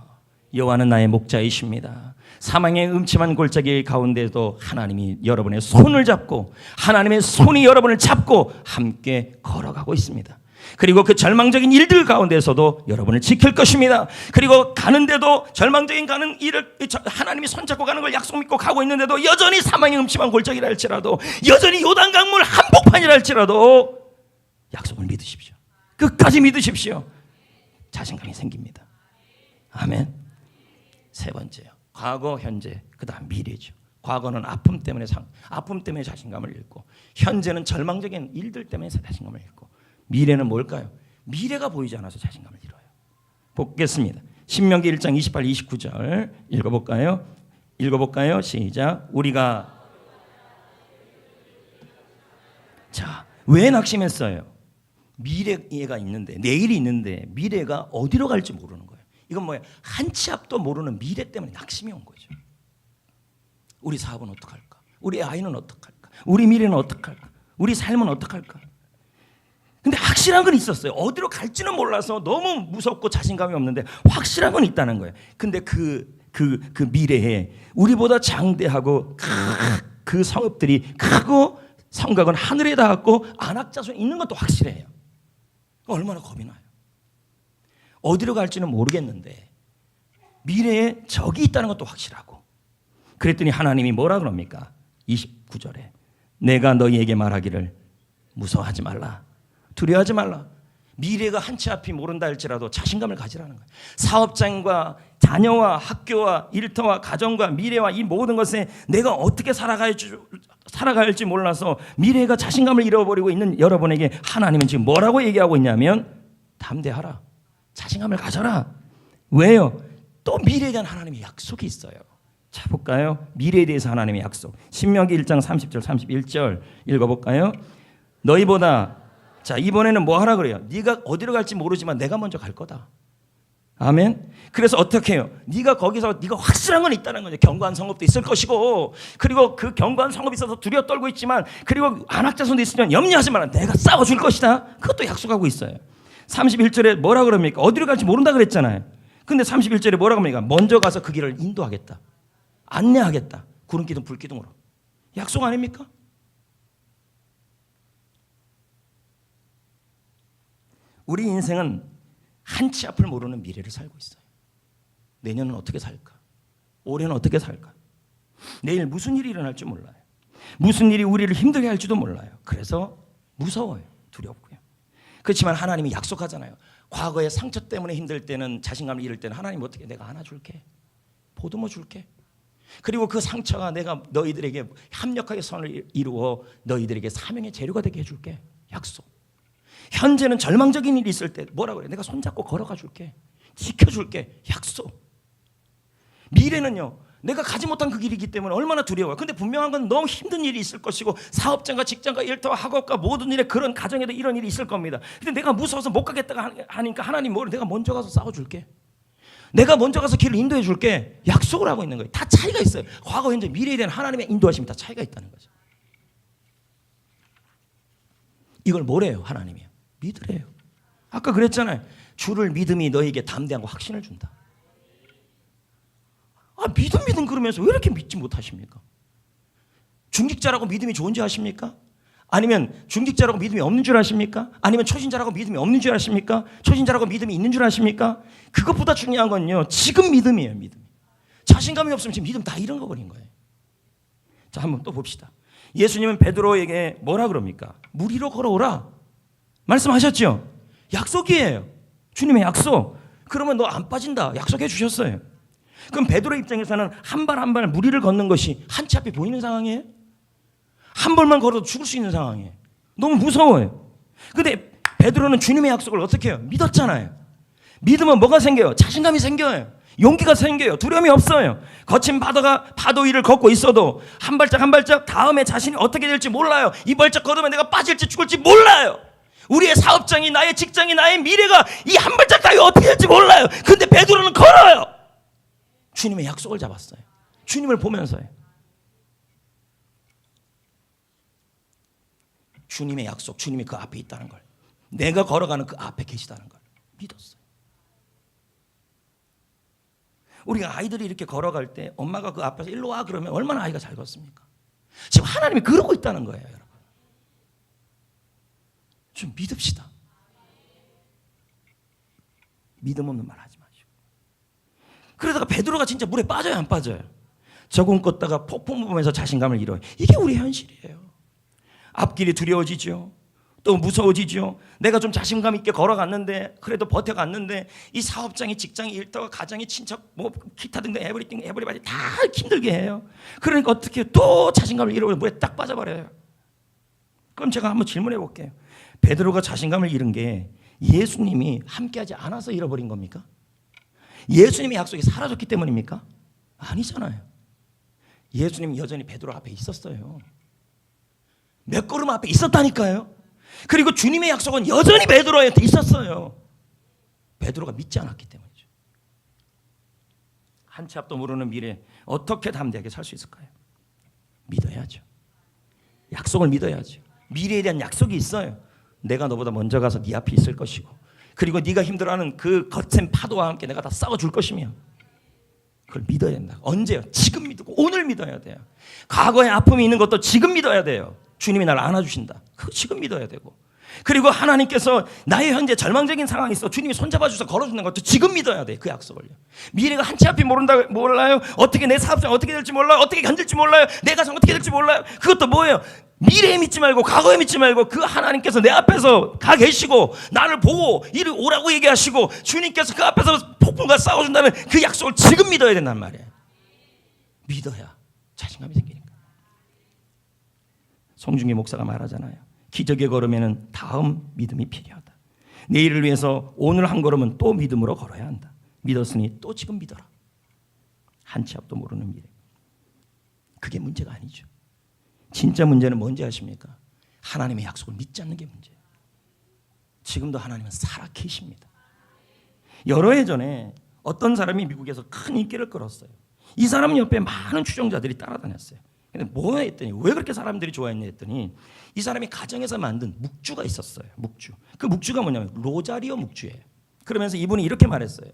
여호와는 나의 목자이십니다. 사망의 음침한 골짜기 가운데도 하나님이 여러분의 손을 잡고, 하나님의 손이 여러분을 잡고 함께 걸어가고 있습니다. 그리고 그 절망적인 일들 가운데서도 여러분을 지킬 것입니다. 그리고 가는데도 절망적인 가는 일을 하나님이 손잡고 가는 걸 약속 믿고 가고 있는데도 여전히 사망의 음침한 골짜기라 할지라도, 여전히 요단강물 한복판이라 할지라도 약속을 믿으십시오. 끝까지 믿으십시오. 자신감이 생깁니다. 아멘. 세 번째요, 과거, 현재, 그 다음 미래죠. 과거는 아픔 때문에 자신감을 잃고, 현재는 절망적인 일들 때문에 자신감을 잃고, 미래는 뭘까요? 미래가 보이지 않아서 자신감을 잃어요. 보겠습니다. 신명기 1장 28, 29절 읽어볼까요? 시작. 왜 낙심했어요? 미래가 있는데, 내일이 있는데 미래가 어디로 갈지 모르는 거예요. 이건 뭐예요? 한 치 앞도 모르는 미래 때문에 낙심이 온 거죠. 우리 사업은 어떡할까? 우리 아이는 어떡할까? 우리 미래는 어떡할까? 우리 삶은 어떡할까? 근데 확실한 건 있었어요. 어디로 갈지는 몰라서 너무 무섭고 자신감이 없는데 확실한 건 있다는 거예요. 근데 그 미래에 우리보다 장대하고 그 성읍들이 크고 성곽은 하늘에 닿았고 안악자손이 있는 것도 확실해요. 얼마나 겁이 나요. 어디로 갈지는 모르겠는데 미래에 적이 있다는 것도 확실하고. 그랬더니 하나님이 뭐라 그럽니까? 29절에 내가 너희에게 말하기를 무서워하지 말라, 두려워하지 말라. 미래가 한 치 앞이 모른다 할지라도 자신감을 가지라는 거예요. 사업장과 자녀와 학교와 일터와 가정과 미래와 이 모든 것에 내가 어떻게 살아갈지 몰라서 미래가 자신감을 잃어버리고 있는 여러분에게 하나님은 지금 뭐라고 얘기하고 있냐면 담대하라, 자신감을 가져라. 왜요? 또 미래에 대한 하나님의 약속이 있어요. 자 볼까요? 미래에 대해서 하나님의 약속. 신명기 1장 30절 31절 읽어볼까요? 너희보다, 자 이번에는 뭐 하라 그래요? 네가 어디로 갈지 모르지만 내가 먼저 갈 거다. 아멘. 그래서 어떻게 해요? 네가 거기서 네가 확실한 건 있다는 거죠. 견고한 성읍도 있을 것이고, 그리고 그 견고한 성읍이 있어서 두려워 떨고 있지만, 그리고 안악자손도 있으면 염려하지 마라, 내가 싸워줄 것이다. 그것도 약속하고 있어요. 31절에 뭐라 그럽니까? 어디로 갈지 모른다 그랬잖아요. 근데 31절에 뭐라고 합니까? 먼저 가서 그 길을 인도하겠다, 안내하겠다. 구름기둥 불기둥으로. 약속 아닙니까? 우리 인생은 한 치 앞을 모르는 미래를 살고 있어요. 내년은 어떻게 살까? 올해는 어떻게 살까? 내일 무슨 일이 일어날지 몰라요. 무슨 일이 우리를 힘들게 할지도 몰라요. 그래서 무서워요. 두렵고요. 그렇지만 하나님이 약속하잖아요. 과거의 상처 때문에 힘들 때는, 자신감을 잃을 때는 하나님 어떻게, 내가 안아줄게, 보듬어 줄게. 그리고 그 상처가 내가 너희들에게 합력하게 선을 이루어 너희들에게 사명의 재료가 되게 해줄게. 약속. 현재는 절망적인 일이 있을 때 뭐라고 그래? 내가 손잡고 걸어가 줄게, 지켜줄게. 약속. 미래는요, 내가 가지 못한 그 길이기 때문에 얼마나 두려워요. 근데 분명한 건 너무 힘든 일이 있을 것이고, 사업장과 직장과 일터와 학업과 모든 일에, 그런 가정에도 이런 일이 있을 겁니다. 근데 내가 무서워서 못 가겠다고 하니까 하나님 뭐, 내가 먼저 가서 싸워줄게, 내가 먼저 가서 길을 인도해 줄게. 약속을 하고 있는 거예요. 다 차이가 있어요. 과거, 현재, 미래에 대한 하나님의 인도하심이 다 차이가 있다는 거죠. 이걸 뭐래요? 하나님이요, 믿으래요. 아까 그랬잖아요. 주를 믿음이 너에게 담대함과 확신을 준다. 아, 믿음 그러면서 왜 이렇게 믿지 못하십니까? 중직자라고 믿음이 좋은지 아십니까? 아니면 중직자라고 믿음이 없는 줄 아십니까? 아니면 초신자라고 믿음이 없는 줄 아십니까? 초신자라고 믿음이 있는 줄 아십니까? 그것보다 중요한 건요, 지금 믿음이에요. 믿음. 자신감이 없으면 지금 믿음 다 잃은 거 버린 거예요. 자, 한번 또 봅시다. 예수님은 베드로에게 뭐라 그럽니까? 물 위로 걸어오라 말씀하셨죠? 약속이에요. 주님의 약속. 그러면 너 안 빠진다 약속해 주셨어요. 그럼 베드로 입장에서는 한 발 한 발 물 위를 걷는 것이 한 치 앞에 보이는 상황이에요. 한 발만 걸어도 죽을 수 있는 상황이에요. 너무 무서워요. 근데 베드로는 주님의 약속을 어떻게 해요? 믿었잖아요. 믿으면 뭐가 생겨요? 자신감이 생겨요. 용기가 생겨요. 두려움이 없어요. 거친 파도 위를 걷고 있어도 한 발짝 한 발짝 다음에 자신이 어떻게 될지 몰라요. 이 발짝 걸으면 내가 빠질지 죽을지 몰라요. 우리의 사업장이, 나의 직장이, 나의 미래가 이 한 발짝 따위 어떻게 될지 몰라요. 근데 베드로는 걸어요. 주님의 약속을 잡았어요. 주님을 보면서요. 주님의 약속, 주님이 그 앞에 있다는 걸, 내가 걸어가는 그 앞에 계시다는 걸 믿었어요. 우리가 아이들이 이렇게 걸어갈 때 엄마가 그 앞에서 일로 와 그러면 얼마나 아이가 잘 걷습니까? 지금 하나님이 그러고 있다는 거예요, 여러분. 좀 믿읍시다. 믿음 없는 말 하지 마시고. 그러다가 베드로가 진짜 물에 빠져요, 안 빠져요? 저공 걷다가 폭풍 보면서 자신감을 잃어요. 이게 우리 현실이에요. 앞길이 두려워지죠. 또 무서워지죠. 내가 좀 자신감 있게 걸어갔는데, 그래도 버텨갔는데 이 사업장이, 직장이, 일터가, 가정이, 친척, 뭐 기타 등등 에브리바디 다 힘들게 해요. 그러니까 어떻게 또 자신감을 잃어버려 물에 딱 빠져버려요. 그럼 제가 한번 질문해 볼게요. 베드로가 자신감을 잃은 게 예수님이 함께하지 않아서 잃어버린 겁니까? 예수님의 약속이 사라졌기 때문입니까? 아니잖아요. 예수님이 여전히 베드로 앞에 있었어요. 몇 걸음 앞에 있었다니까요. 그리고 주님의 약속은 여전히 베드로한테 있었어요. 베드로가 믿지 않았기 때문이죠. 한 치 앞도 모르는 미래 어떻게 담대하게 살 수 있을까요? 믿어야죠. 약속을 믿어야죠. 미래에 대한 약속이 있어요. 내가 너보다 먼저 가서 네 앞에 있을 것이고, 그리고 네가 힘들어하는 그 거센 파도와 함께 내가 다 싸워줄 것이며, 그걸 믿어야 된다. 언제요? 지금 믿고 오늘 믿어야 돼요. 과거에 아픔이 있는 것도 지금 믿어야 돼요. 주님이 나를 안아주신다. 그거 지금 믿어야 되고, 그리고 하나님께서 나의 현재 절망적인 상황이 있어 주님이 손잡아 주셔서 걸어주는 것도 지금 믿어야 돼. 그 약속을요. 미래가 한 치 앞이 몰라요. 어떻게 내 사업장 어떻게 될지 몰라요. 어떻게 견딜지 몰라요. 내 가정 어떻게 될지 몰라요. 그것도 뭐예요? 미래에 믿지 말고 과거에 믿지 말고 그 하나님께서 내 앞에서 가 계시고 나를 보고 이리 오라고 얘기하시고 주님께서 그 앞에서 폭풍과 싸워준다는 그 약속을 지금 믿어야 된단 말이에요. 믿어야 자신감이 생기니까. 송중기 목사가 말하잖아요. 기적의 걸음에는 다음 믿음이 필요하다. 내일을 위해서 오늘 한 걸음은 또 믿음으로 걸어야 한다. 믿었으니 또 지금 믿어라. 한 치 앞도 모르는 미래. 그게 문제가 아니죠. 진짜 문제는 뭔지 아십니까? 하나님의 약속을 믿지 않는 게 문제예요. 지금도 하나님은 살아 계십니다. 여러 해 전에 어떤 사람이 미국에서 큰 인기를 끌었어요. 이 사람 옆에 많은 추종자들이 따라다녔어요. 근데 뭐 했더니, 왜 그렇게 사람들이 좋아했냐 했더니, 이 사람이 가정에서 만든 묵주가 있었어요. 묵주. 그 묵주가 뭐냐면 로자리오 묵주예요. 그러면서 이분이 이렇게 말했어요.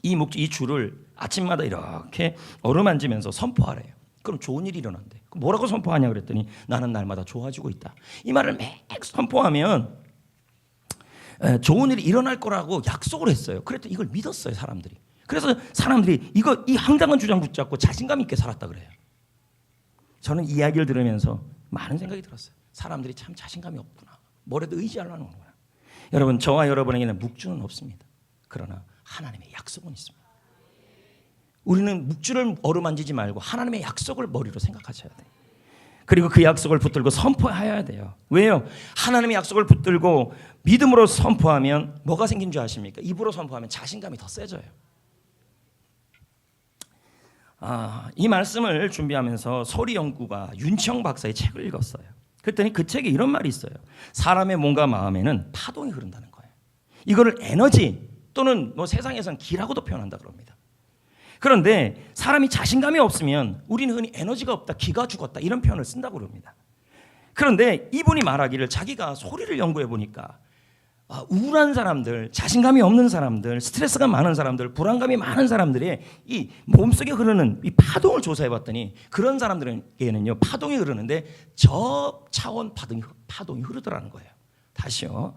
이 묵주, 이 주를 아침마다 이렇게 어루만지면서 선포하래요. 그럼 좋은 일이 일어난대. 뭐라고 선포하냐 그랬더니, 나는 날마다 좋아지고 있다. 이 말을 매 선포하면 좋은 일이 일어날 거라고 약속을 했어요. 그랬더니 이걸 믿었어요, 사람들이. 그래서 사람들이 이 황당한 주장 붙잡고 자신감 있게 살았다 그래요. 저는 이 이야기를 들으면서 많은 생각이 들었어요. 사람들이 참 자신감이 없구나. 뭐라도 의지하려는 거구나. 여러분, 저와 여러분에게는 묵주는 없습니다. 그러나 하나님의 약속은 있습니다. 우리는 묵주를 어루만지지 말고 하나님의 약속을 머리로 생각하셔야 돼요. 그리고 그 약속을 붙들고 선포해야 돼요. 왜요? 하나님의 약속을 붙들고 믿음으로 선포하면 뭐가 생긴 줄 아십니까? 입으로 선포하면 자신감이 더 세져요. 이 말씀을 준비하면서 소리연구가 윤청 박사의 책을 읽었어요. 그랬더니 그 책에 이런 말이 있어요. 사람의 몸과 마음에는 파동이 흐른다는 거예요. 이거를 에너지 또는 뭐 세상에서는 기라고도 표현한다 그럽니다. 그런데 사람이 자신감이 없으면 우리는 흔히 에너지가 없다, 기가 죽었다 이런 표현을 쓴다고 그럽니다. 그런데 이분이 말하기를, 자기가 소리를 연구해 보니까 우울한 사람들, 자신감이 없는 사람들, 스트레스가 많은 사람들, 불안감이 많은 사람들의 이 몸속에 흐르는 이 파동을 조사해 봤더니, 그런 사람들에게는요 파동이 흐르는데 저차원 파동이 흐르더라는 거예요. 다시요.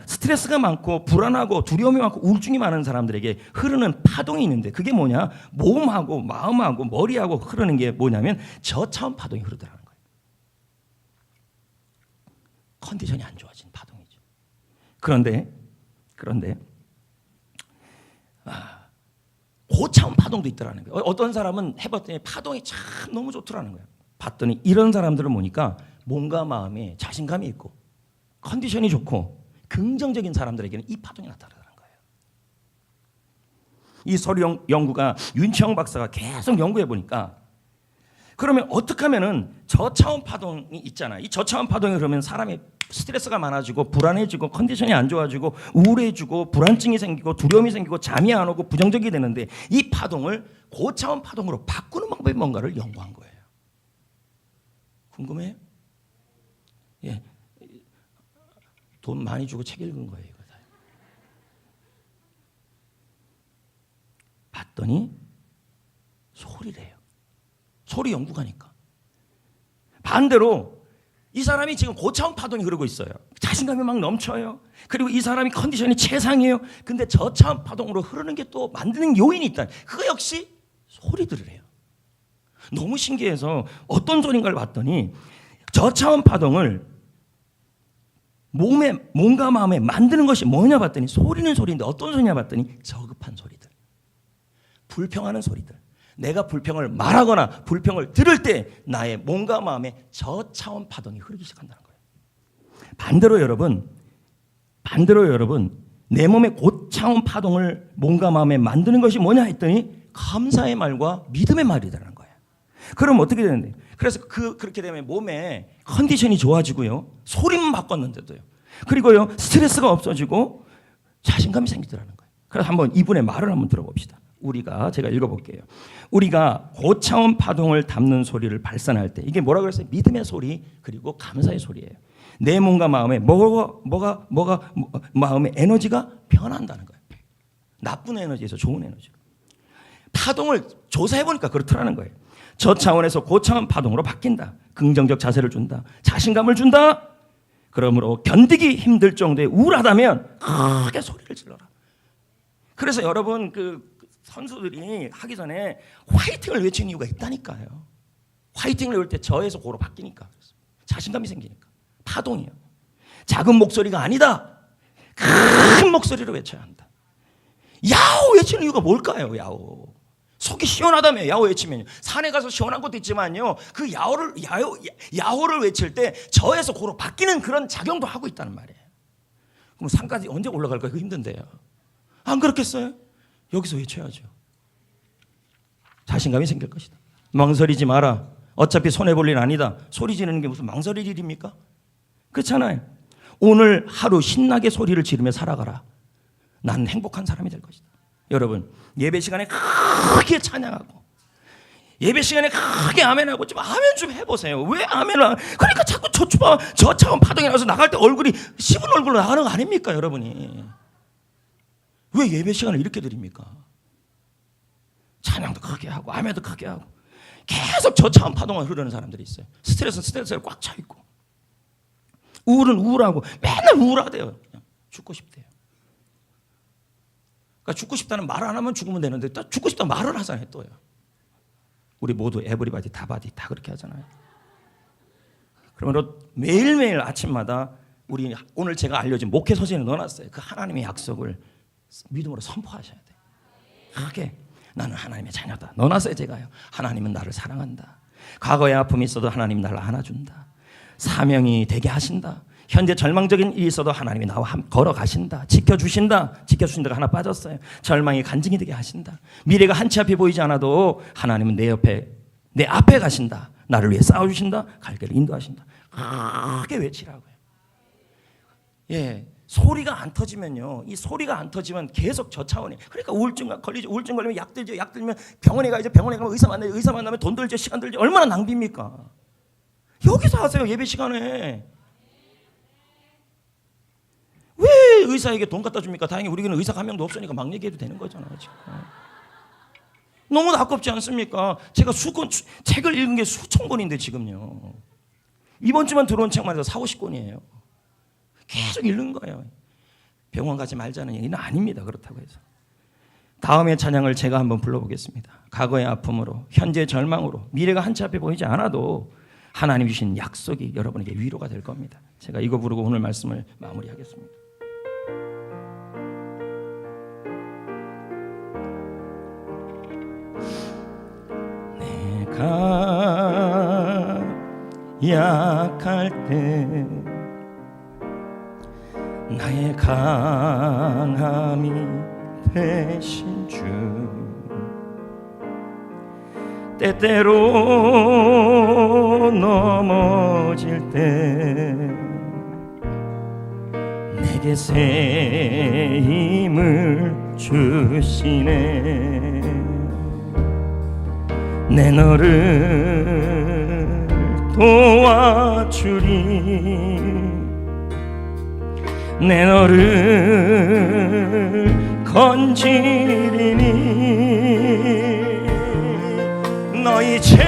스트레스가 많고 불안하고 두려움이 많고 우울증이 많은 사람들에게 흐르는 파동이 있는데, 그게 뭐냐? 몸하고 마음하고 머리하고 흐르는 게 뭐냐면 저차원 파동이 흐르더라는 거예요. 컨디션이 안 좋아진 파동이죠. 그런데 고차원 파동도 있더라는 거예요. 어떤 사람은 해봤더니 파동이 참 너무 좋더라는 거예요. 봤더니 이런 사람들은 보니까 몸과 마음에 자신감이 있고 컨디션이 좋고 긍정적인 사람들에게는 이 파동이 나타나는 거예요. 이 소리 연구가 윤청 박사가 계속 연구해 보니까, 그러면 어떻게 하면은 저차원 파동이 있잖아요. 이 저차원 파동이 그러면 사람이 스트레스가 많아지고 불안해지고 컨디션이 안 좋아지고 우울해지고 불안증이 생기고 두려움이 생기고 잠이 안 오고 부정적이 되는데, 이 파동을 고차원 파동으로 바꾸는 방법이 뭔가를 연구한 거예요. 궁금해요? 예. 돈 많이 주고 책 읽은 거예요. 이거 다. 봤더니 소리래요. 소리 연구가니까. 반대로 이 사람이 지금 고차원 파동이 흐르고 있어요. 자신감이 막 넘쳐요. 그리고 이 사람이 컨디션이 최상이에요. 근데 저차원 파동으로 흐르는 게 또 만드는 요인이 있다. 그거 역시 소리들이래요. 너무 신기해서 어떤 소리인가를 봤더니, 저차원 파동을 몸과 마음에 만드는 것이 뭐냐 봤더니, 소리는 소리인데 어떤 소리냐 봤더니 저급한 소리들, 불평하는 소리들. 내가 불평을 말하거나 불평을 들을 때 나의 몸과 마음에 저차원 파동이 흐르기 시작한다는 거예요. 반대로 여러분, 내 몸의 고차원 파동을 몸과 마음에 만드는 것이 뭐냐 했더니 감사의 말과 믿음의 말이라는 거예요. 그럼 어떻게 되는데? 그래서 그렇게 되면 몸에 컨디션이 좋아지고요. 소리만 바꿨는데도요. 그리고요, 스트레스가 없어지고 자신감이 생기더라는 거예요. 그래서 한번 이분의 말을 한번 들어봅시다. 제가 읽어볼게요. 우리가 고차원 파동을 담는 소리를 발산할 때, 이게 뭐라 그랬어요? 믿음의 소리, 그리고 감사의 소리예요. 내 몸과 마음에 마음의 에너지가 변한다는 거예요. 나쁜 에너지에서 좋은 에너지로. 파동을 조사해보니까 그렇더라는 거예요. 저차원에서 고차원 파동으로 바뀐다. 긍정적 자세를 준다. 자신감을 준다. 그러므로 견디기 힘들 정도의 우울하다면 크게 소리를 질러라. 그래서 여러분 선수들이 하기 전에 화이팅을 외치는 이유가 있다니까요. 화이팅을 외울 때 저에서 고로 바뀌니까. 자신감이 생기니까. 파동이요. 작은 목소리가 아니다. 큰 목소리로 외쳐야 한다. 야호 외치는 이유가 뭘까요? 야호. 속이 시원하다며 야호 외치면요. 산에 가서 시원한 것도 있지만요. 그 야호를 외칠 때 저에서 고로 바뀌는 그런 작용도 하고 있다는 말이에요. 그럼 산까지 언제 올라갈까? 그거 힘든데요. 안 그렇겠어요? 여기서 외쳐야죠. 자신감이 생길 것이다. 망설이지 마라. 어차피 손해볼 일 아니다. 소리 지르는 게 무슨 망설일 일입니까? 그렇잖아요. 오늘 하루 신나게 소리를 지르며 살아가라. 난 행복한 사람이 될 것이다. 여러분, 예배 시간에 크게 찬양하고 예배 시간에 크게 아멘하고 좀 아멘 좀 해보세요. 왜 아멘을? 그러니까 자꾸 저차원 파동이 나서 나갈 때 얼굴이 씹은 얼굴로 나가는 거 아닙니까, 여러분이? 왜 예배 시간을 이렇게 드립니까? 찬양도 크게 하고 아멘도 크게 하고 계속 저차원 파동을 흐르는 사람들이 있어요. 스트레스는 스트레스를 꽉 차 있고, 우울은 우울하고 맨날 우울하대요. 그냥 죽고 싶대요. 그러니까 죽고 싶다는 말 안 하면 죽으면 되는데 또 죽고 싶다는 말을 하잖아요. 또요. 우리 모두 에브리바디 다바디 다 그렇게 하잖아요. 그러므로 매일매일 아침마다 우리 오늘 제가 알려진 목회 서신에 넣어놨어요. 그 하나님의 약속을 믿음으로 선포하셔야 돼요. 크게 나는 하나님의 자녀다. 넣어놨어요. 제가요. 하나님은 나를 사랑한다. 과거에 아픔이 있어도 하나님 나를 안아준다. 사명이 되게 하신다. 현재 절망적인 일이 있어도 하나님이 나와 걸어가신다. 지켜주신다가 하나 빠졌어요. 절망이 간증이 되게 하신다. 미래가 한치 앞이 보이지 않아도 하나님은 내 앞에 가신다. 나를 위해 싸워주신다. 갈 길을 인도하신다. 크게 외치라고요. 예, 소리가 안 터지면요. 이 소리가 안 터지면 계속 저차원이. 그러니까 우울증 걸리면 약 들죠. 약 들면 병원에 가야죠. 병원에 가면 의사 만나요. 의사 만나면 돈 들죠. 시간 들죠. 얼마나 낭비입니까? 여기서 하세요. 예배 시간에. 왜 의사에게 돈 갖다 줍니까? 다행히 우리는 의사가 한 명도 없으니까 막 얘기해도 되는 거잖아요. 지금. 너무 아깝지 않습니까? 제가 책을 읽은 게 수천 권인데 지금요. 이번 주만 들어온 책만 해서 40-50권이에요. 계속 읽는 거예요. 병원 가지 말자는 얘기는 아닙니다. 그렇다고 해서. 다음의 찬양을 제가 한번 불러보겠습니다. 과거의 아픔으로, 현재의 절망으로, 미래가 한치 앞에 보이지 않아도 하나님 주신 약속이 여러분에게 위로가 될 겁니다. 제가 이거 부르고 오늘 말씀을 마무리하겠습니다. 내가 약할 때 나의 강함이 되신 주, 때때로 넘어질 때 내게 새 힘을 주시네. 내 너를 도와주리. 내 너를 건지리니. 너희 죄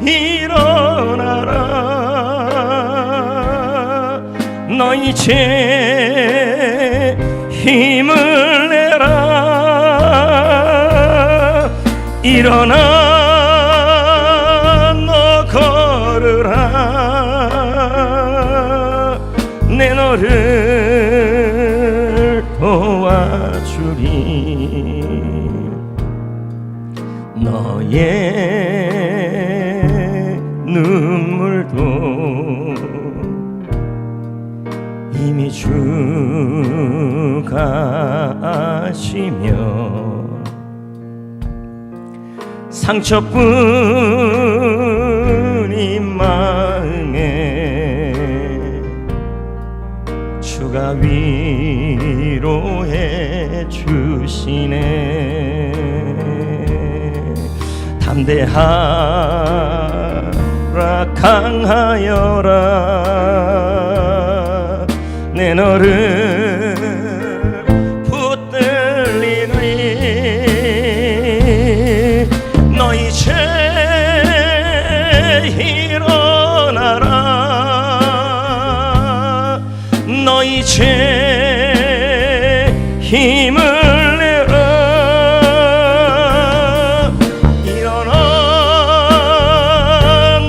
일어나라. 너희 죄 힘을 내라. 일어나 너 걸으라. 내 너를 도와주리. 너의 눈물도 이미 주가 아시며 상처뿐인 마음에 주가 위로해 주시네. 담대하라 강하여라 내 너를 붙들리니 너희 죄 일어나라 너희 죄 힘을 내라 일어나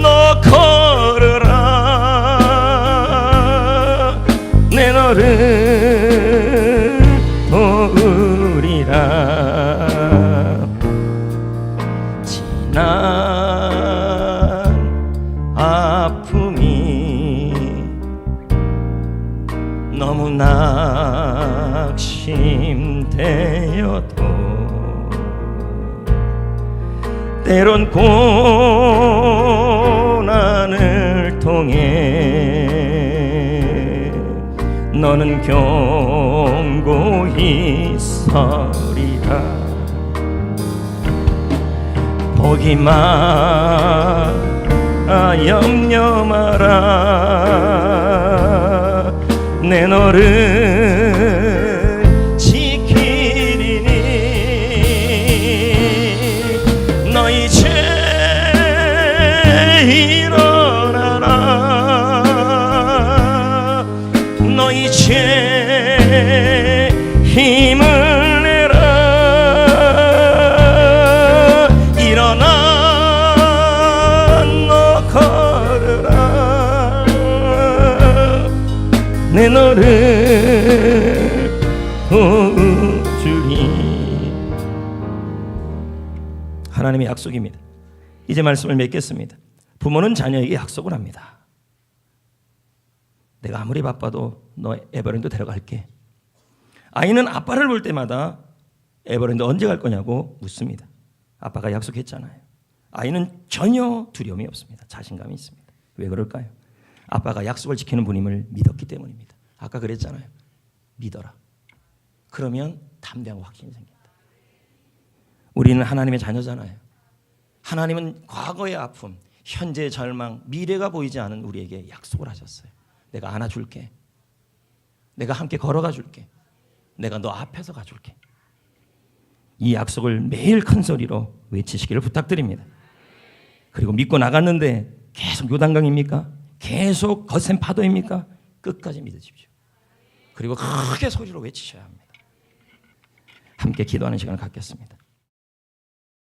너 걸으라 내 너를 도우리라. 지난 아픔이 너무 낙심되어도 때론 고난을 통해 너는 견고히 서리라. 보기 마 염려 마라 내 너를 지키리니 너희 죄 일어나라 너희 죄 힘을 내라 일어나 너 걸으라 내 너를 도우주리. 하나님의 약속입니다. 이제 말씀을 맺겠습니다. 부모는 자녀에게 약속을 합니다. 내가 아무리 바빠도 너 에버랜드 데려갈게. 아이는 아빠를 볼 때마다 에버랜드 언제 갈 거냐고 묻습니다. 아빠가 약속했잖아요. 아이는 전혀 두려움이 없습니다. 자신감이 있습니다. 왜 그럴까요? 아빠가 약속을 지키는 분임을 믿었기 때문입니다. 아까 그랬잖아요. 믿어라. 그러면 담대하고 확신이 생긴다. 우리는 하나님의 자녀잖아요. 하나님은 과거의 아픔, 현재의 절망, 미래가 보이지 않은 우리에게 약속을 하셨어요. 내가 안아줄게. 내가 함께 걸어가 줄게. 내가 너 앞에서 가줄게. 이 약속을 매일 큰 소리로 외치시기를 부탁드립니다. 그리고 믿고 나갔는데 계속 요단강입니까? 계속 거센 파도입니까? 끝까지 믿으십시오. 그리고 크게 소리로 외치셔야 합니다. 함께 기도하는 시간을 갖겠습니다.